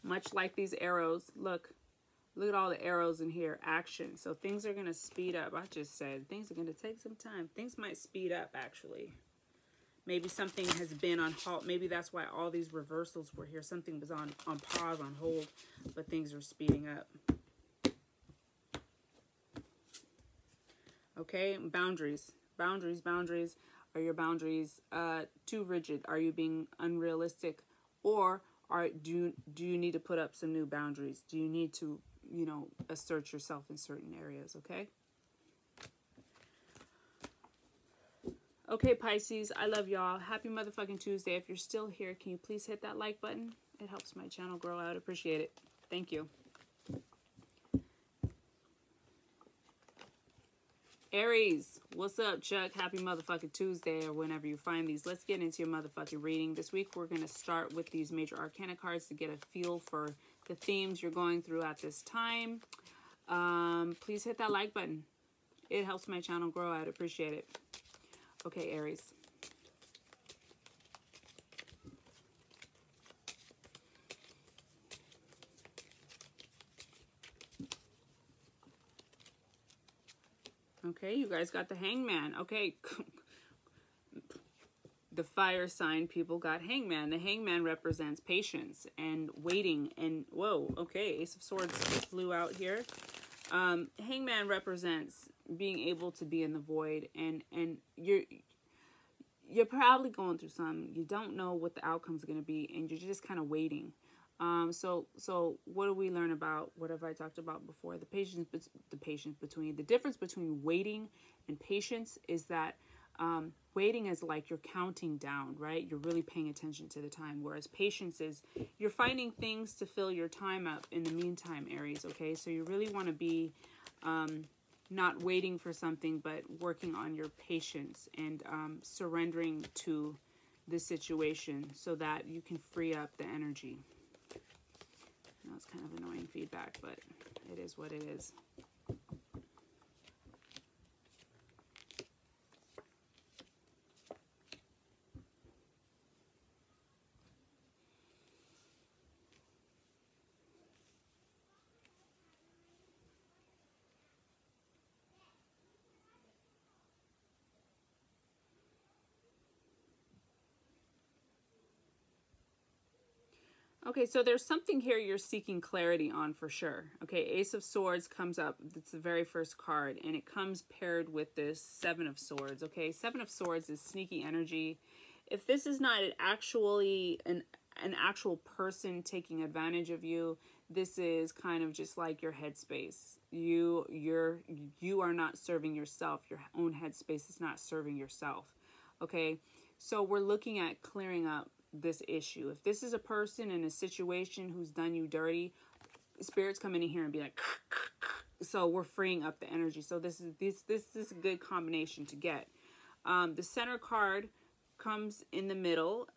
Much like these arrows. Look at all the arrows in here. Action. So things are going to speed up. I just said things are going to take some time. Things might speed up, actually. Maybe something has been on halt. Maybe that's why all these reversals were here. Something was on pause, on hold, but things are speeding up. Okay, boundaries. Boundaries. Are your boundaries too rigid? Are you being unrealistic? Or do you need to put up some new boundaries? Do you need to, you know, assert yourself in certain areas, okay? Okay, Pisces, I love y'all. Happy motherfucking Tuesday. If you're still here, can you please hit that like button? It helps my channel grow. I would appreciate it. Thank you. Aries, what's up, Chuck? Happy motherfucking Tuesday, or whenever you find these. Let's get into your motherfucking reading. This week, we're going to start with these major arcana cards to get a feel for the themes you're going through at this time. Please hit that like button. It helps my channel grow. I'd appreciate it. Okay, Aries. Okay, you guys got the Hangman. Okay. The fire sign people got Hangman. The Hangman represents patience and waiting. And, whoa, okay, Ace of Swords flew out here. Hangman represents being able to be in the void, and you're probably going through something. You don't know what the outcome's going to be, and you're just kind of waiting. So what do we learn about, what have I talked about before? The difference between waiting and patience is that waiting is like you're counting down, right? You're really paying attention to the time, whereas patience is you're finding things to fill your time up in the meantime, Aries, okay? So you really want to be not waiting for something, but working on your patience and surrendering to the situation so that you can free up the energy. Now, it's kind of annoying feedback, but it is what it is. Okay, so there's something here you're seeking clarity on for sure. Okay, Ace of Swords comes up. It's the very first card, and it comes paired with this Seven of Swords. Okay, Seven of Swords is sneaky energy. If this is not actually an actual person taking advantage of you, this is kind of just like your headspace. You are not serving yourself. Your own headspace is not serving yourself. Okay, so we're looking at clearing up this issue. If this is a person in a situation who's done you dirty, spirits come in here and be like, so we're freeing up the energy. So this is a good combination to get. The center card comes in the middle,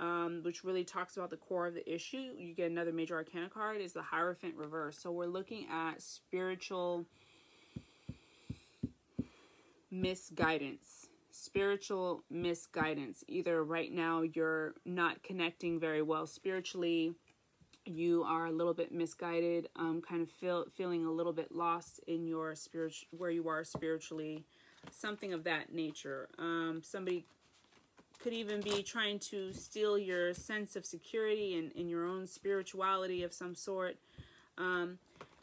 which really talks about the core of the issue. You get another major arcana card, is the Hierophant reverse. So we're looking at spiritual misguidance. Spiritual misguidance. Either right now you're not connecting very well spiritually, you are a little bit misguided, kind of feeling a little bit lost in your where you are spiritually, something of that nature. Somebody could even be trying to steal your sense of security and your own spirituality of some sort.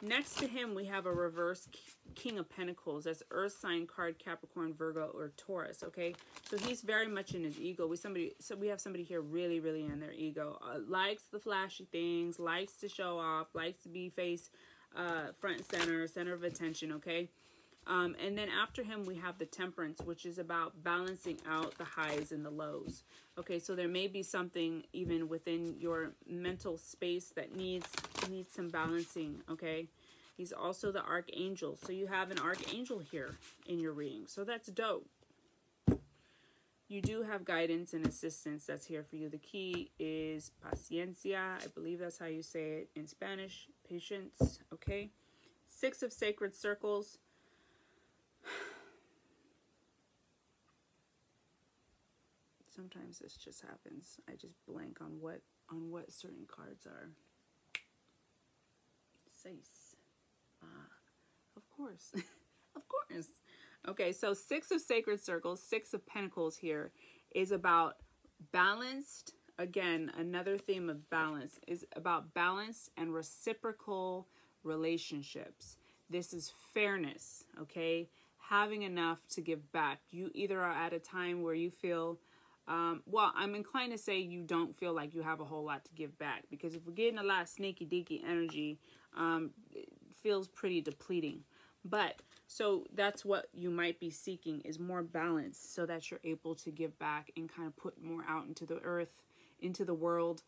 Next to him, we have a reverse King of Pentacles. That's Earth sign card, Capricorn, Virgo, or Taurus. Okay, so he's very much in his ego. We have somebody here really, really in their ego. Likes the flashy things, likes to show off, likes to be front and center of attention. Okay, and then after him, we have the Temperance, which is about balancing out the highs and the lows. Okay, so there may be something even within your mental space that needs some balancing, okay? He's also the Archangel. So you have an Archangel here in your reading. So that's dope. You do have guidance and assistance that's here for you. The key is paciencia. I believe that's how you say it in Spanish. Patience, okay? Six of Sacred Circles. Sometimes this just happens. I just blank on what certain cards are. Seis. Of course. Of course. Okay, so Six of Sacred Circles, Six of Pentacles here is about Balanced, again, another theme of balance is about balance and reciprocal relationships. This is fairness, okay? Having enough to give back. You either are at a time where you feel, well, I'm inclined to say you don't feel like you have a whole lot to give back, because if we're getting a lot of sneaky deaky energy, it feels pretty depleting. But so that's what you might be seeking, is more balance, so that you're able to give back and kind of put more out into the earth, into the world,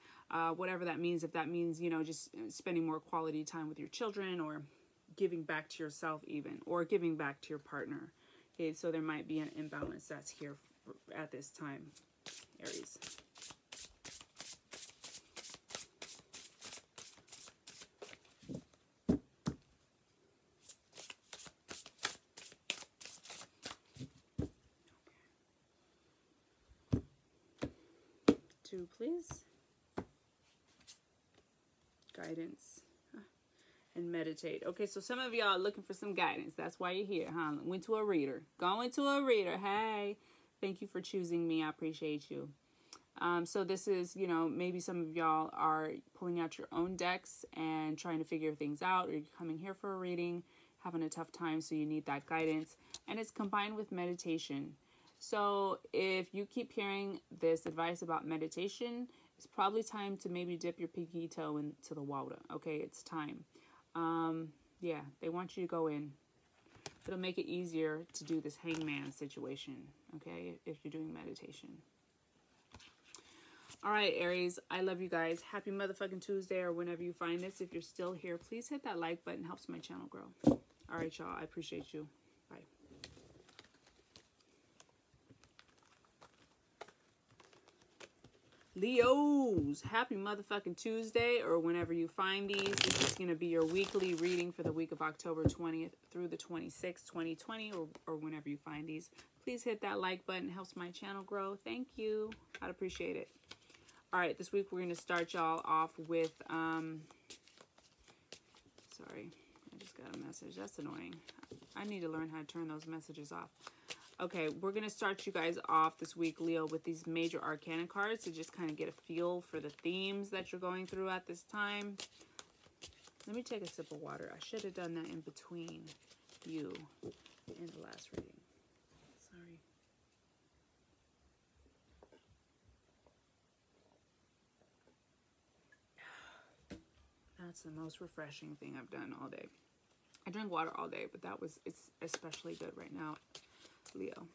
whatever that means. If that means, you know, just spending more quality time with your children, or giving back to yourself even, or giving back to your partner. Okay, so there might be an imbalance that's here at this time, Aries. Two, please. Guidance and meditate. Okay, so some of y'all are looking for some guidance. That's why you're here, huh? Went to a reader. Going to a reader. Hey, thank you for choosing me. I appreciate you. So this is, you know, maybe some of y'all are pulling out your own decks and trying to figure things out, or you're coming here for a reading, having a tough time, so you need that guidance. And it's combined with meditation. So if you keep hearing this advice about meditation, it's probably time to maybe dip your pinky toe into the water. Okay, it's time. Yeah, they want you to go in. It'll make it easier to do this hangman situation, okay, if you're doing meditation. All right, Aries, I love you guys. Happy motherfucking Tuesday, or whenever you find this. If you're still here, please hit that like button. Helps my channel grow. All right, y'all. I appreciate you. Bye. Leos, happy motherfucking Tuesday, or whenever you find these. This is going to be your weekly reading for the week of October 20th through the 26th, 2020, or whenever you find these. Please hit that like button. It helps my channel grow. Thank you. I'd appreciate it. All right, this week we're going to start y'all off with, sorry, I just got a message. That's annoying. I need to learn how to turn those messages off. Okay, we're going to start you guys off this week, Leo, with these major arcana cards to just kind of get a feel for the themes that you're going through at this time. Let me take a sip of water. I should have done that in between you and the last reading. Sorry. That's the most refreshing thing I've done all day. I drink water all day, but it's especially good right now, Leo.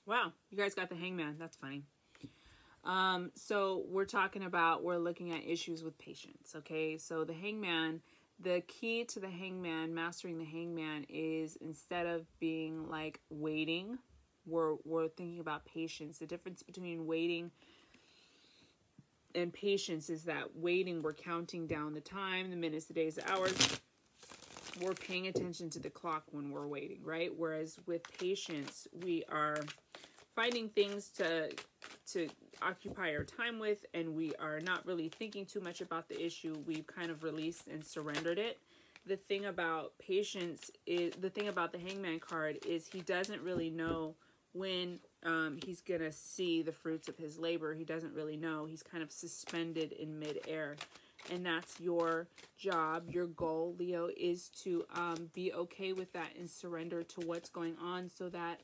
Wow, you guys got the hangman. That's funny. So we're looking at issues with patience, okay? So the hangman, the key to the hangman, mastering the hangman, is instead of being like waiting, we're thinking about patience. The difference between waiting and patience is that waiting, we're counting down the time, the minutes, the days, the hours. We're paying attention to the clock when we're waiting, right? Whereas with patience, we are finding things to occupy our time with, and we are not really thinking too much about the issue. We've kind of released and surrendered it. The thing about patience is, the thing about the hangman card is he doesn't really know when he's gonna see the fruits of his labor. He doesn't really know. He's kind of suspended in midair. And that's your job, your goal, Leo, is to be okay with that and surrender to what's going on, so that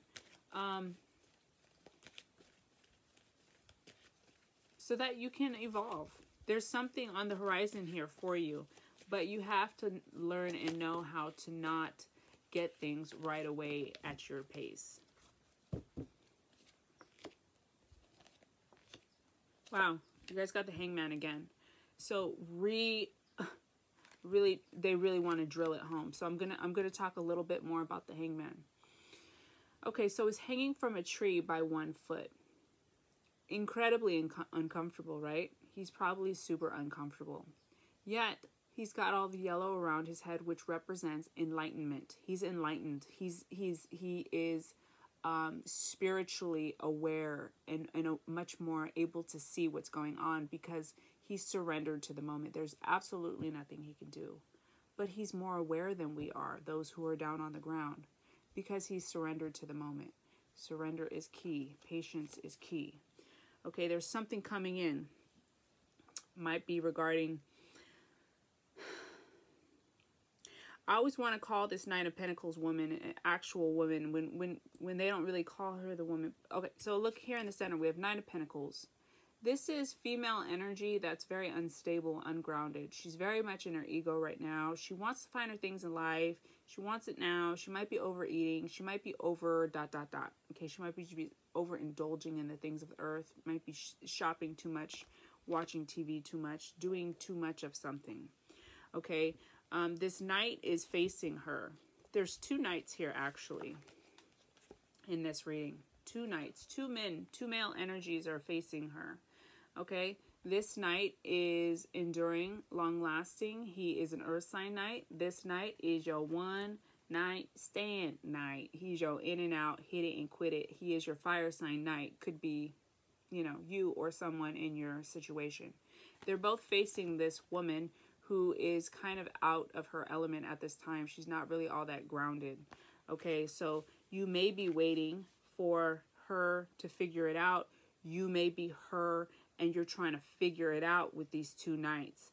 you can evolve. There's something on the horizon here for you, but you have to learn and know how to not get things right away at your pace. Wow, you guys got the hangman again. So they really want to drill it home. So I'm gonna talk a little bit more about the hangman. Okay, so he's hanging from a tree by 1 foot. Incredibly uncomfortable, right? He's probably super uncomfortable. Yet he's got all the yellow around his head, which represents enlightenment. He's enlightened. He is spiritually aware and much more able to see what's going on, because he's surrendered to the moment. There's absolutely nothing he can do but he's more aware than we are, those who are down on the ground, because he's surrendered to the moment. Surrender is key. Patience is key. Okay, there's something coming in. Might be regarding... I always want to call this Nine of Pentacles woman an actual woman when they don't really call her the woman. Okay, so look here in the center. We have Nine of Pentacles. This is female energy that's very unstable, ungrounded. She's very much in her ego right now. She wants to find her things in life. She wants it now. She might be overeating. She might be over ... Okay, she might be overindulging in the things of the earth. Might be shopping too much, watching TV too much, doing too much of something. Okay, this knight is facing her. There's two knights here, actually, in this reading. Two knights, two men, two male energies are facing her. Okay, this knight is enduring, long-lasting. He is an earth sign knight. This knight is your one-night stand knight. He's your in and out, hit it and quit it. He is your fire sign knight. Could be, you know, you or someone in your situation. They're both facing this woman who is kind of out of her element at this time. She's not really all that grounded. Okay, so you may be waiting for her to figure it out. You may be her and you're trying to figure it out with these two knights.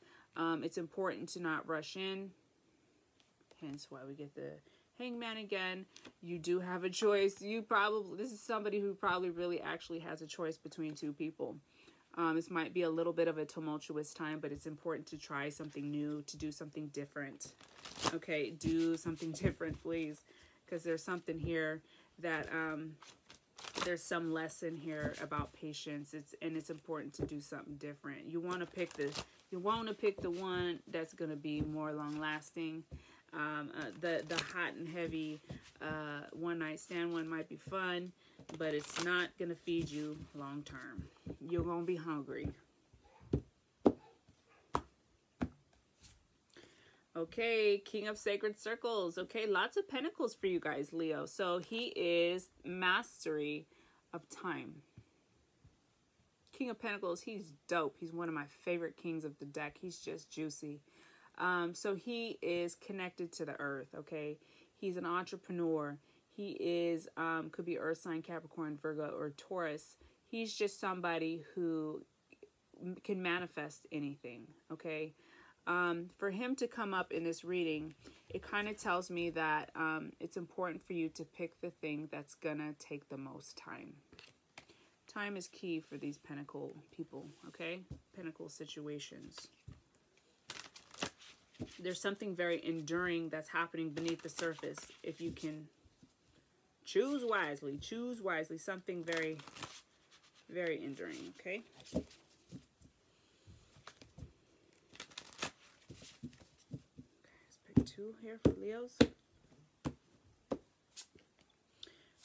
It's important to not rush in. Hence why we get the Hangman again. You do have a choice. This is somebody who probably really actually has a choice between two people. This might be a little bit of a tumultuous time, but it's important to try something new, to do something different. Okay, do something different, please. Because there's something here that, there's some lesson here about patience. It's important to do something different. You want to pick the one that's going to be more long lasting. The hot and heavy one night stand one might be fun, but it's not going to feed you long term. You're going to be hungry. Okay, King of Sacred Circles. Okay, lots of pentacles for you guys, Leo. So he is mastery of time. King of Pentacles, he's dope. He's one of my favorite kings of the deck. He's just juicy. So he is connected to the earth, okay? He's an entrepreneur. He is, could be Earth sign, Capricorn, Virgo, or Taurus. He's just somebody who can manifest anything, okay? For him to come up in this reading, it kind of tells me that it's important for you to pick the thing that's gonna take the most time. Time is key for these pentacle people, okay? Pentacle situations. There's something very enduring that's happening beneath the surface. If you can choose wisely, something very, very enduring, okay? Two here for Leos.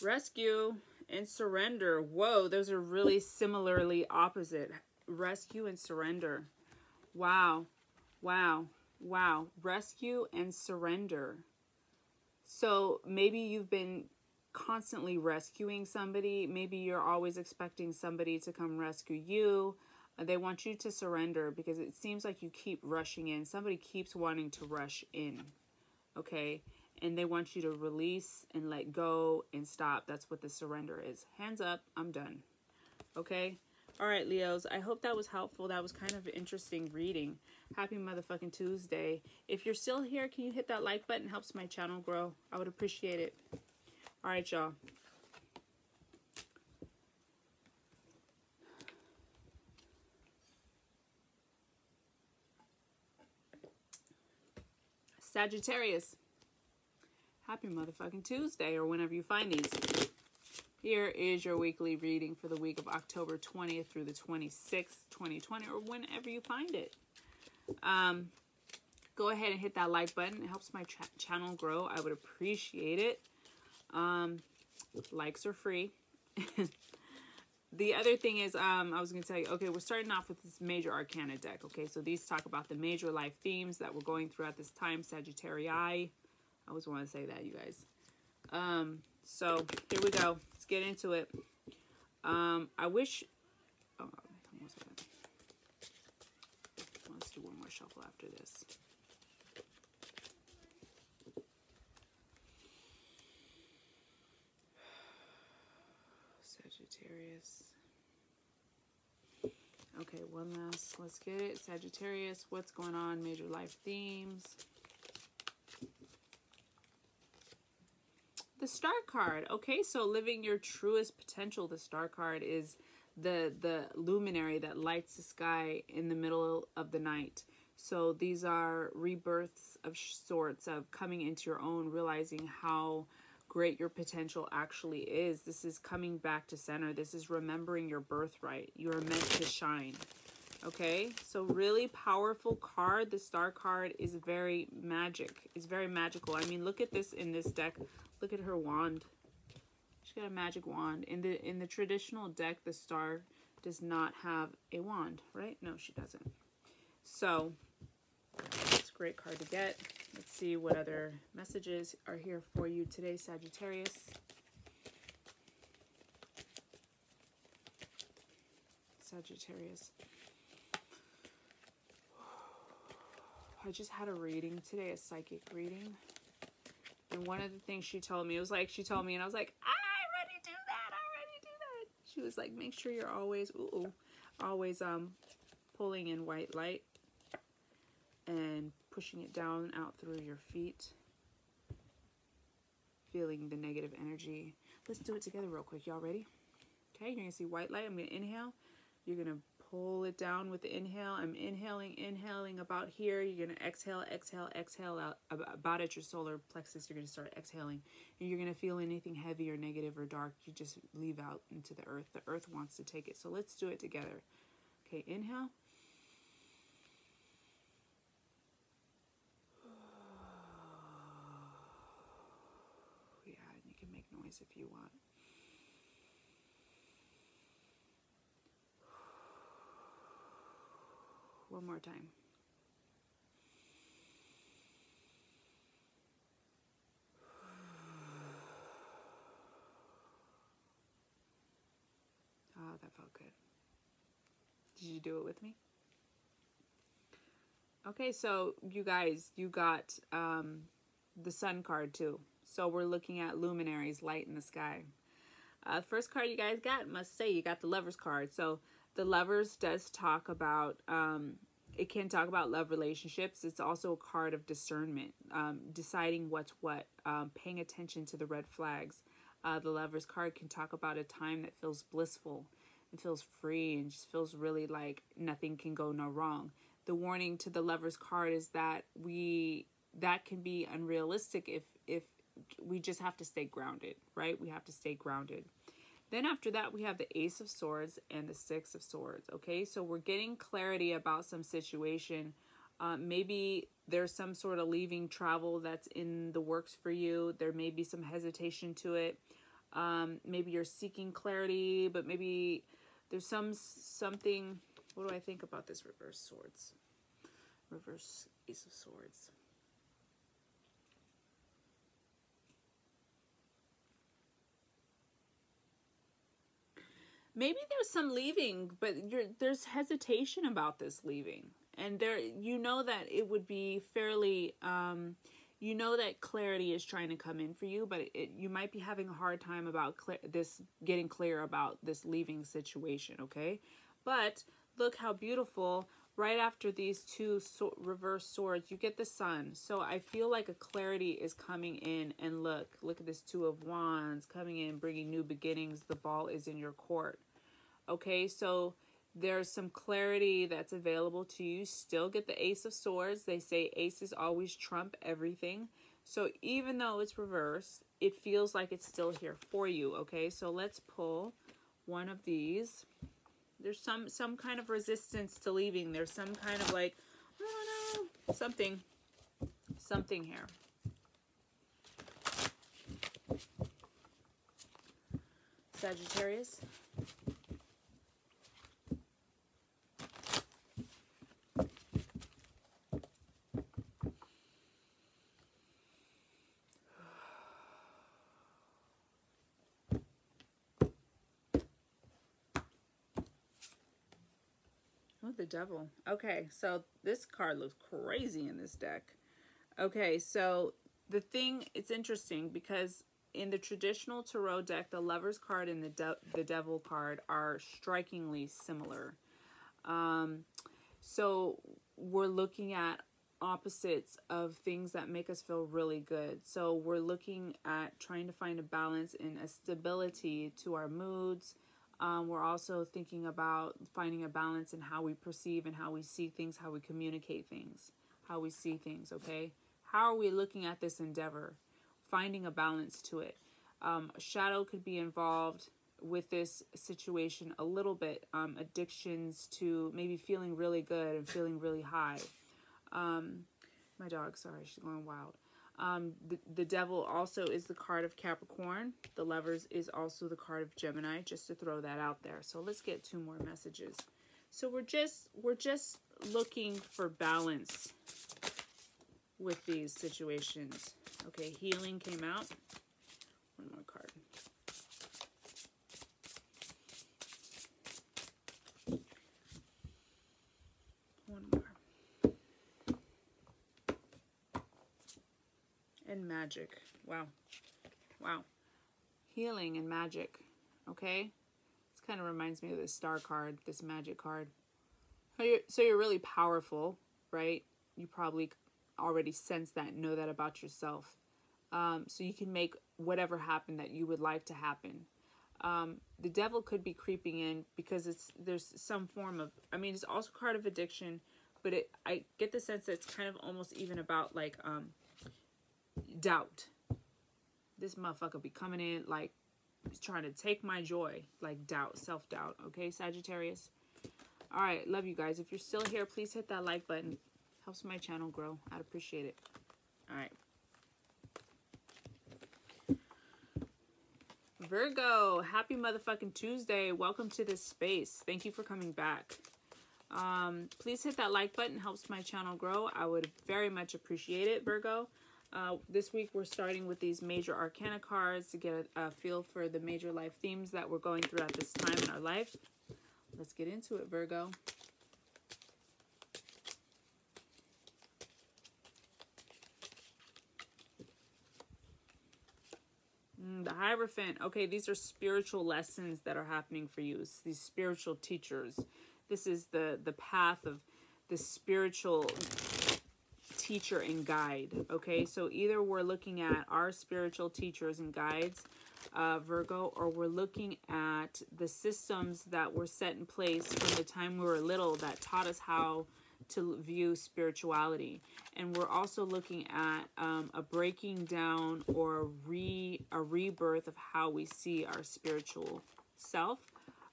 Rescue and surrender. Whoa, those are really similarly opposite. Rescue and surrender. Wow. Wow. Wow. Rescue and surrender. So maybe you've been constantly rescuing somebody. Maybe you're always expecting somebody to come rescue you. They want you to surrender because it seems like you keep rushing in. Somebody keeps wanting to rush in, okay? And they want you to release and let go and stop. That's what the surrender is. Hands up, I'm done, okay? All right, Leos, I hope that was helpful. That was kind of an interesting reading. Happy motherfucking Tuesday. If you're still here, can you hit that like button? It helps my channel grow. I would appreciate it. All right, y'all. Sagittarius, happy motherfucking Tuesday, or whenever you find these. Here is your weekly reading for the week of October 20th through the 26th, 2020, or whenever you find it. Go ahead and hit that like button. It helps my channel grow. I would appreciate it. Likes are free. The other thing is, I was going to tell you, okay, we're starting off with this major arcana deck, okay? So these talk about the major life themes that we're going throughout this time, Sagittarii. I always want to say that, you guys. So here we go. Let's get into it. I wish, oh, let's do one more shuffle after this. one last. Let's get it. Sagittarius, what's going on? Major life themes. The Star card. Okay, so living your truest potential. The Star card is the luminary that lights the sky in the middle of the night. So these are rebirths of sorts, of coming into your own, realizing how great your potential actually is. This is coming back to center. This is remembering your birthright. You are meant to shine. Okay, so really powerful card. The Star card is very magic. It's very magical. I mean, look at this in this deck. Look at her wand. She's got a magic wand. In the traditional deck, the Star does not have a wand, right? No, she doesn't. So it's a great card to get. Let's see what other messages are here for you today, Sagittarius. Sagittarius. I just had a reading today, a psychic reading. And one of the things she told me, it was like, she told me, and I was like, I already do that. She was like, make sure you're always, always pulling in white light and pushing it down out through your feet. Feeling the negative energy. Let's do it together real quick. Y'all ready? Okay, you're going to see white light. I'm going to inhale. You're going to pull it down with the inhale. I'm inhaling about here. You're going to exhale out about at your solar plexus. You're going to start exhaling. And you're going to feel anything heavy or negative or dark, you just leave out into the earth. The earth wants to take it. So let's do it together. Okay, inhale. Yeah, you can make noise if you want. One more time. Oh, that felt good. Did you do it with me? Okay, so you guys, you got the Sun card too. So we're looking at luminaries, light in the sky. First card you guys got, must say, you got the Lovers card. So the Lovers does talk about, it can talk about love relationships. It's also a card of discernment, deciding what's what, paying attention to the red flags. The Lovers card can talk about a time that feels blissful and feels free and just feels really like nothing can go no wrong. The warning to the Lovers card is that that can be unrealistic if we just have to stay grounded, right? We have to stay grounded. Then after that, we have the Ace of Swords and the Six of Swords, okay? So we're getting clarity about some situation. Maybe there's some sort of leaving travel that's in the works for you. There may be some hesitation to it. Maybe you're seeking clarity, but maybe there's something. What do I think about this reverse swords? Reverse Ace of Swords. Maybe there's some leaving, but there's hesitation about this leaving. And there, you know that it would be fairly, you know that clarity is trying to come in for you, but you might be having a hard time about getting clear about this leaving situation, okay? But look how beautiful, right after these two reverse swords, you get the Sun. So I feel like a clarity is coming in, and look at this Two of Wands coming in, bringing new beginnings. The ball is in your court. Okay, so there's some clarity that's available to you. Still get the Ace of Swords. They say aces always trump everything. So even though it's reversed, it feels like it's still here for you. Okay, so let's pull one of these. There's some kind of resistance to leaving. There's some kind of like, I don't know, something here. Sagittarius. The Devil. Okay, so this card looks crazy in this deck. Okay, so the thing, it's interesting because in the traditional tarot deck, the Lovers card and the Devil card are strikingly similar. So we're looking at opposites of things that make us feel really good. So we're looking at trying to find a balance and a stability to our moods. We're also thinking about finding a balance in how we perceive and how we see things, how we communicate things, how we see things, okay? How are we looking at this endeavor? Finding a balance to it. Shadow could be involved with this situation a little bit. Addictions to maybe feeling really good and feeling really high. My dog, sorry, she's going wild. The devil also is the card of Capricorn. The lovers is also the card of Gemini, just to throw that out there. So let's get 2 more messages. So we're just looking for balance with these situations. Okay, healing came out. 1 more card. One more. And magic. Wow. Wow. Healing and magic. Okay? This kind of reminds me of this star card, this magic card. So you're really powerful, right? You probably already sense that and know that about yourself. So you can make whatever happen that you would like to happen. The devil could be creeping in because there's some form of, I mean, it's also a card of addiction, but I get the sense that it's kind of almost even about like doubt. This motherfucker be coming in like trying to take my joy, like doubt, self-doubt. Okay, Sagittarius. All right, love you guys. If you're still here, please hit that like button. Helps my channel grow. I'd appreciate it. All right. Virgo, happy motherfucking Tuesday. Welcome to this space. Thank you for coming back. Please hit that like button. Helps my channel grow. I would very much appreciate it, Virgo. This week we're starting with these major arcana cards to get a feel for the major life themes that we're going through at this time in our life. Let's get into it, Virgo. The Hierophant. Okay, these are spiritual lessons that are happening for you. It's these spiritual teachers. This is the path of the spiritual teacher and guide. Okay, so either we're looking at our spiritual teachers and guides, Virgo, or we're looking at the systems that were set in place from the time we were little that taught us how to view spirituality. And we're also looking at a breaking down or a rebirth of how we see our spiritual self,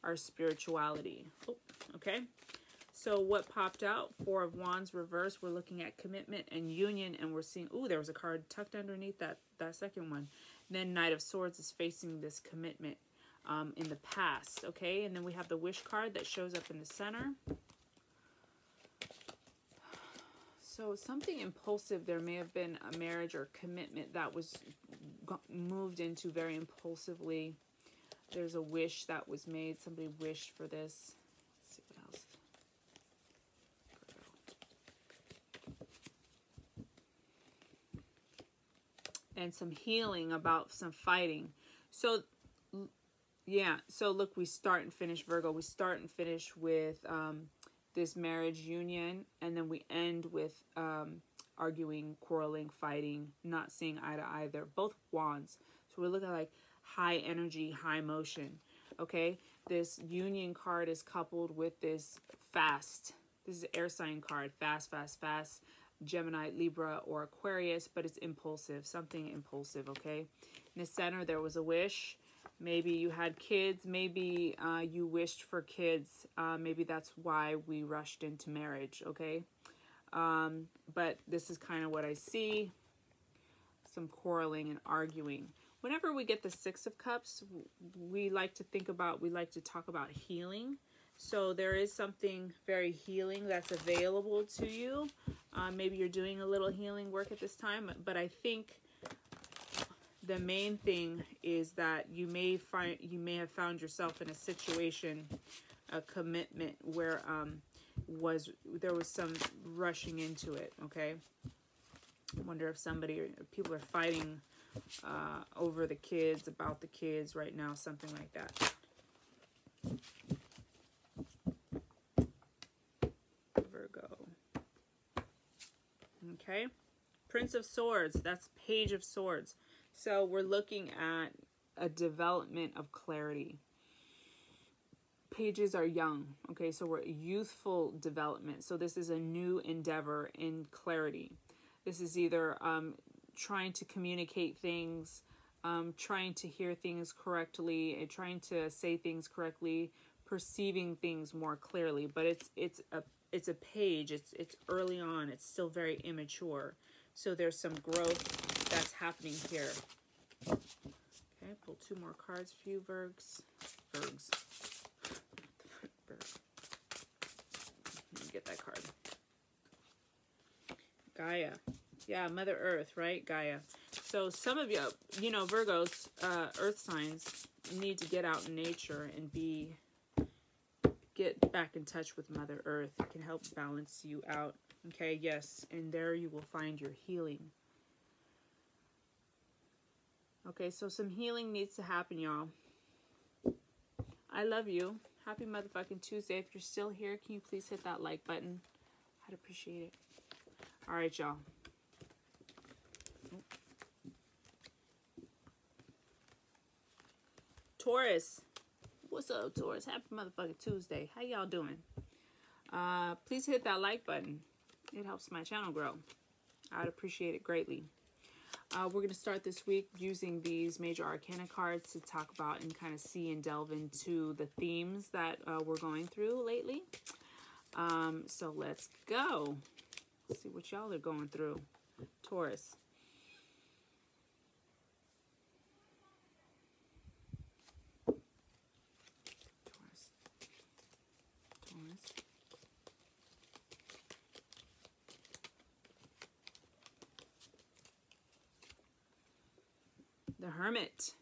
our spirituality. Oh, okay. So what popped out? 4 of Wands reverse. We're looking at commitment and union, and we're seeing, ooh, there was a card tucked underneath that second one. Then Knight of Swords is facing this commitment in the past, okay? And then we have the Wish card that shows up in the center. So something impulsive, there may have been a marriage or commitment that was moved into very impulsively. There's a wish that was made. Somebody wished for this. Let's see what else. And some healing about some fighting. So, yeah. So look, we start and finish, Virgo. We start and finish with this marriage union, and then we end with arguing, quarreling, fighting, not seeing eye to eye. They're both wands, so we're looking at like high energy, high motion. Okay, this union card is coupled with this fast. This is an air sign card, fast, fast, fast. Gemini, Libra, or Aquarius, but it's impulsive, something impulsive. Okay, in the center there was a wish. Maybe you had kids. Maybe you wished for kids. Maybe that's why we rushed into marriage, okay? But this is kind of what I see. Some quarreling and arguing. Whenever we get the 6 of Cups, we like to talk about healing. So there is something very healing that's available to you. Maybe you're doing a little healing work at this time, but I think the main thing is that you may have found yourself in a situation, a commitment where there was some rushing into it. Okay, I wonder if people are fighting over the kids, about the kids right now, something like that. Okay. Prince of Swords, that's Page of Swords. So we're looking at a development of clarity. Pages are young, okay, so we're youthful development. So this is a new endeavor in clarity. This is either trying to communicate things, trying to hear things correctly, and trying to say things correctly, perceiving things more clearly. But it's a page. It's early on. It's still very immature. So there's some growth that's happening here. Okay, pull 2 more cards for you, Virgs. Virgs. Let me get that card. Gaia. Yeah, Mother Earth, right? Gaia. So some of you, you know, Virgos, earth signs, need to get out in nature and get back in touch with Mother Earth. It can help balance you out. Okay, yes, and there you will find your healing. Okay, so some healing needs to happen, y'all. I love you. Happy motherfucking Tuesday. If you're still here, can you please hit that like button? I'd appreciate it. All right, y'all. Taurus. What's up, Taurus? Happy motherfucking Tuesday. How y'all doing? Please hit that like button. It helps my channel grow. I'd appreciate it greatly. We're going to start this week using these major arcana cards to talk about and kind of see and delve into the themes that we're going through lately. So let's go. Let's see what y'all are going through. Taurus. The Hermit.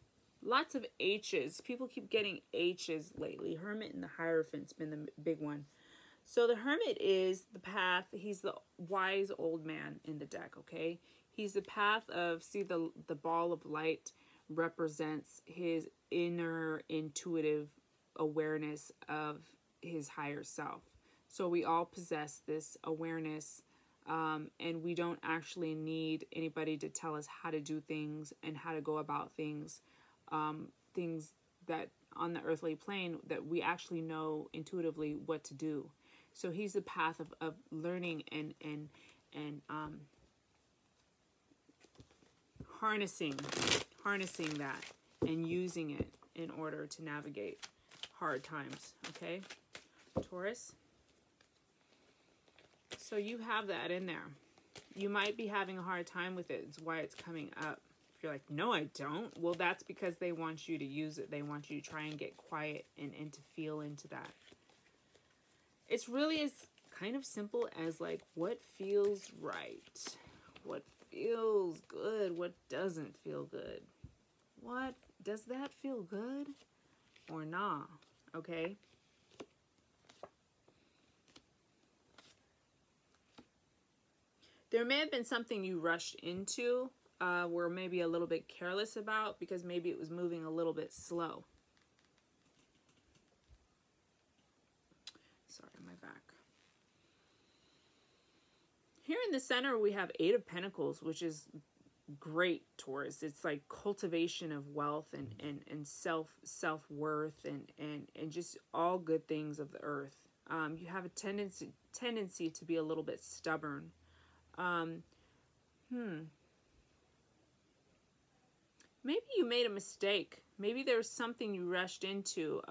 Lots of H's. People keep getting H's lately. Hermit and the Hierophant's been the big one. So the Hermit is the path. He's the wise old man in the deck, okay? He's the path of, see the ball of light represents his inner intuitive awareness of his higher self. So we all possess this awareness. And we don't actually need anybody to tell us how to do things and how to go about things. Things that on the earthly plane that we actually know intuitively what to do. So he's the path of learning and harnessing that and using it in order to navigate hard times. Okay, Taurus. So you have that in there. You might be having a hard time with it. It's why it's coming up. If you're like, no, I don't. Well, that's because they want you to use it. They want you to try and get quiet and to feel into that. It's really as kind of simple as like what feels right. What feels good. What doesn't feel good. What does that feel good or nah? Okay. There may have been something you rushed into, were maybe a little bit careless about because maybe it was moving a little bit slow. Sorry, my back. Here in the center, we have 8 of Pentacles, which is great, Taurus. It's like cultivation of wealth and self-worth and just all good things of the earth. You have a tendency to be a little bit stubborn. Maybe you made a mistake. Maybe there's something you rushed into.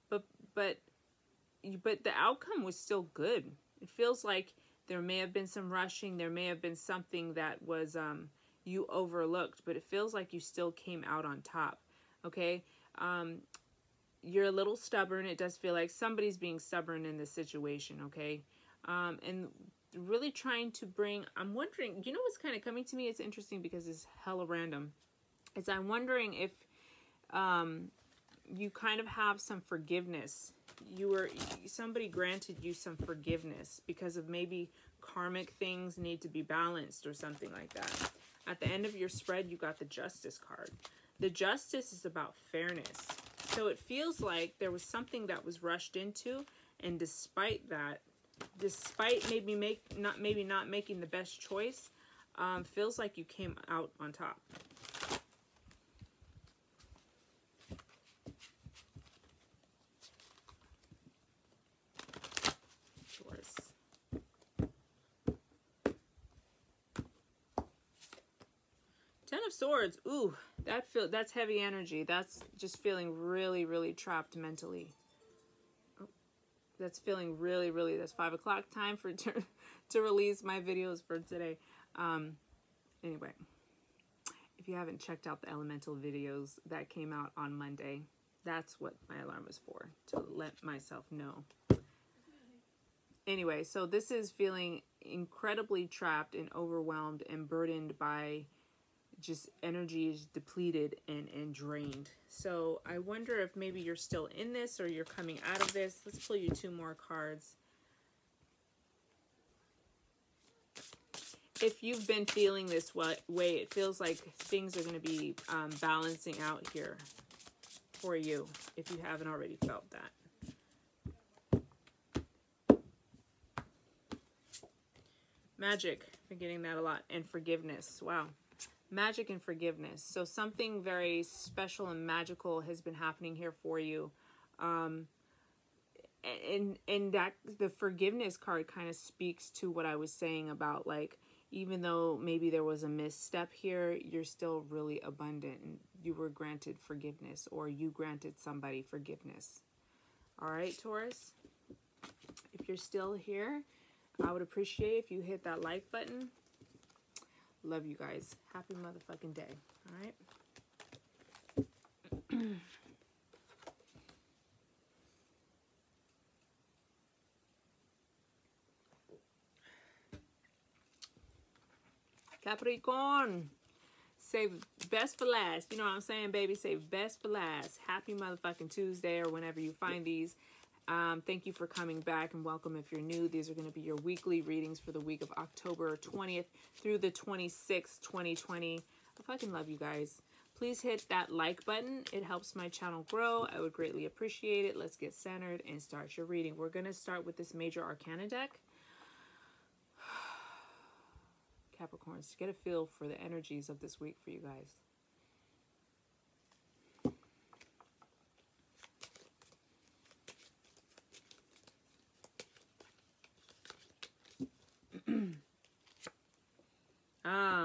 But the outcome was still good. It feels like there may have been some rushing. There may have been something that was, you overlooked, but it feels like you still came out on top. Okay. You're a little stubborn. It does feel like somebody's being stubborn in this situation. Okay. And really trying to bring, I'm wondering, you know what's kind of coming to me? It's interesting because it's hella random. I'm wondering if you kind of have some forgiveness. Somebody granted you some forgiveness because of maybe karmic things need to be balanced or something like that. At the end of your spread, you got the Justice card. The Justice is about fairness. So it feels like there was something that was rushed into, and despite that, despite maybe not making the best choice, feels like you came out on top. Taurus. Ten of Swords. Ooh, that's heavy energy. That's just feeling really, really trapped mentally. That's feeling really, really, that's 5 o'clock time for to release my videos for today. Anyway, if you haven't checked out the elemental videos that came out on Monday, that's what my alarm was for, to let myself know. Anyway, so this is feeling incredibly trapped and overwhelmed and burdened by just energy is depleted and drained. So I wonder if maybe you're still in this or you're coming out of this. Let's pull you 2 more cards. If you've been feeling this way, it feels like things are going to be balancing out here for you, if you haven't already felt that. Magic, been getting that a lot, and forgiveness. Wow. Magic and forgiveness. So something very special and magical has been happening here for you. And that the forgiveness card kind of speaks to what I was saying about, like, even though maybe there was a misstep here, you're still really abundant and you were granted forgiveness, or you granted somebody forgiveness. All right, Taurus, if you're still here, I would appreciate if you hit that like button. Love you guys. Happy motherfucking day. All right. Capricorn. Save best for last. You know what I'm saying, baby? Save best for last. Happy motherfucking Tuesday, or whenever you find these. Thank you for coming back, and welcome if you're new. These are going to be your weekly readings for the week of October 20th through the 26th, 2020. I fucking love you guys. Please hit that like button. It helps my channel grow. I would greatly appreciate it. Let's get centered and start your reading. We're going to start with this Major Arcana deck. Capricorns, get a feel for the energies of this week for you guys.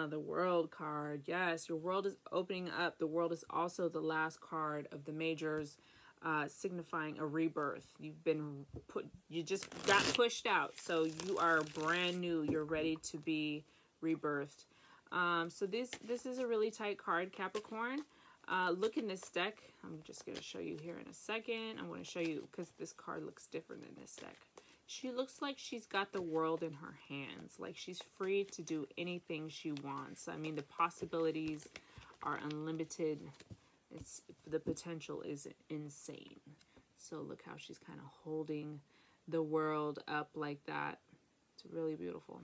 The World card. Yes, your world is opening up. The World is also the last card of the majors, signifying a rebirth. You just got pushed out, so you are brand new. You're ready to be rebirthed. So this is a really tight card, Capricorn. Look in this deck. I'm just going to show you here in a second. I'm going to show you because this card looks different in this deck. She looks like she's got the world in her hands, like she's free to do anything she wants. I mean, the possibilities are unlimited. The potential is insane. So look how she's kind of holding the world up like that. It's really beautiful.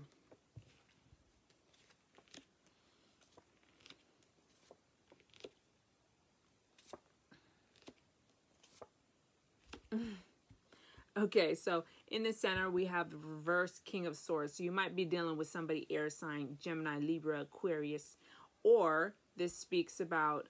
Okay, so in the center, we have the reverse King of Swords. So you might be dealing with somebody air sign, Gemini, Libra, Aquarius, or this speaks about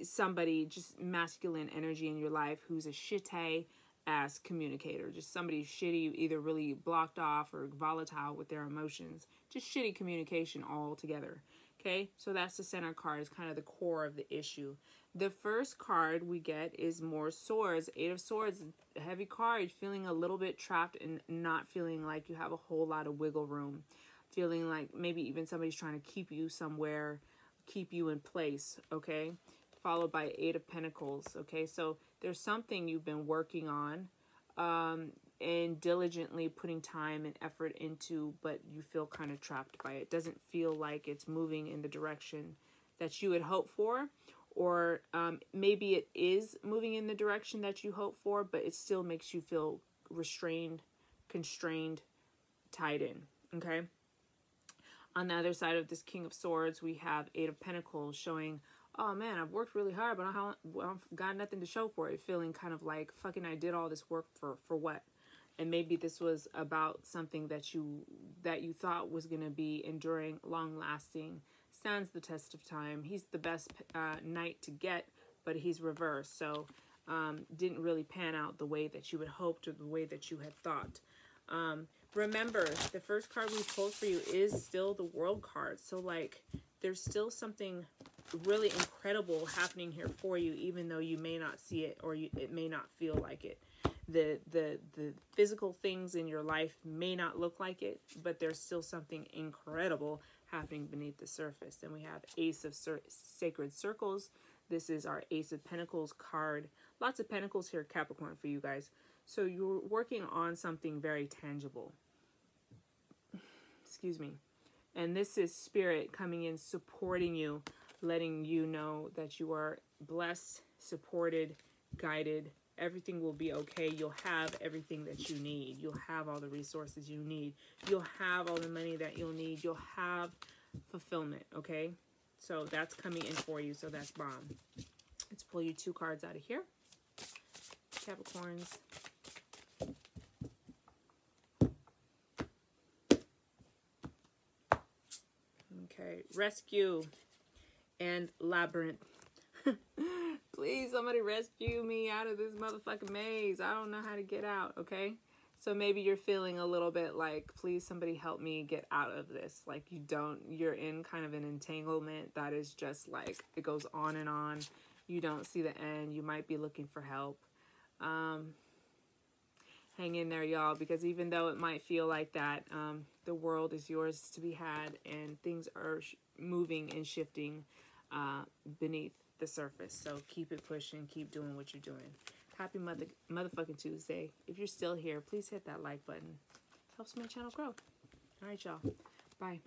somebody, just masculine energy in your life, who's a shitty-ass communicator. Just somebody shitty, either really blocked off or volatile with their emotions. Just shitty communication altogether. Okay, so that's the center card. It's kind of the core of the issue. The first card we get is more swords. 8 of Swords, a heavy card. Feeling a little bit trapped and not feeling like you have a whole lot of wiggle room. Feeling like maybe even somebody's trying to keep you somewhere, keep you in place, okay? Followed by 8 of Pentacles, okay? So there's something you've been working on and diligently putting time and effort into, but you feel kind of trapped by it. Doesn't feel like it's moving in the direction that you had hoped for. Or maybe it is moving in the direction that you hope for, but it still makes you feel restrained, constrained, tied in, okay? On the other side of this King of Swords, we have 8 of Pentacles showing, oh man, I've worked really hard, but I've got nothing to show for it. Feeling kind of like, fucking, I did all this work for what? And maybe this was about something that you thought was going to be enduring, long-lasting, stands the test of time. He's the best knight to get, but he's reversed. So didn't really pan out the way that you had hoped or the way that you had thought. Remember, the first card we pulled for you is still the World card. So, like, there's still something really incredible happening here for you, even though you may not see it, or it may not feel like it. The physical things in your life may not look like it, but there's still something incredible happening beneath the surface. And we have Ace of Sacred Circles. This is our Ace of Pentacles card. Lots of pentacles here, Capricorn, for you guys. So you're working on something very tangible. Excuse me. And this is Spirit coming in, supporting you, letting you know that you are blessed, supported, guided. Everything will be okay. You'll have everything that you need. You'll have all the resources you need. You'll have all the money that you'll need. You'll have fulfillment, okay? So that's coming in for you. So that's bomb. Let's pull you 2 cards out of here. Capricorns. Okay, Rescue and Labyrinth. Please, somebody rescue me out of this motherfucking maze. I don't know how to get out, okay? So maybe you're feeling a little bit like, please, somebody help me get out of this. Like you're in kind of an entanglement that is just like, it goes on and on. You don't see the end. You might be looking for help. Hang in there, y'all, because even though it might feel like that, the world is yours to be had, and things are moving and shifting beneath the surface. So keep it pushing, keep doing what you're doing. Happy motherfucking Tuesday. If you're still here, please hit that like button. Helps my channel grow. All right, y'all. Bye.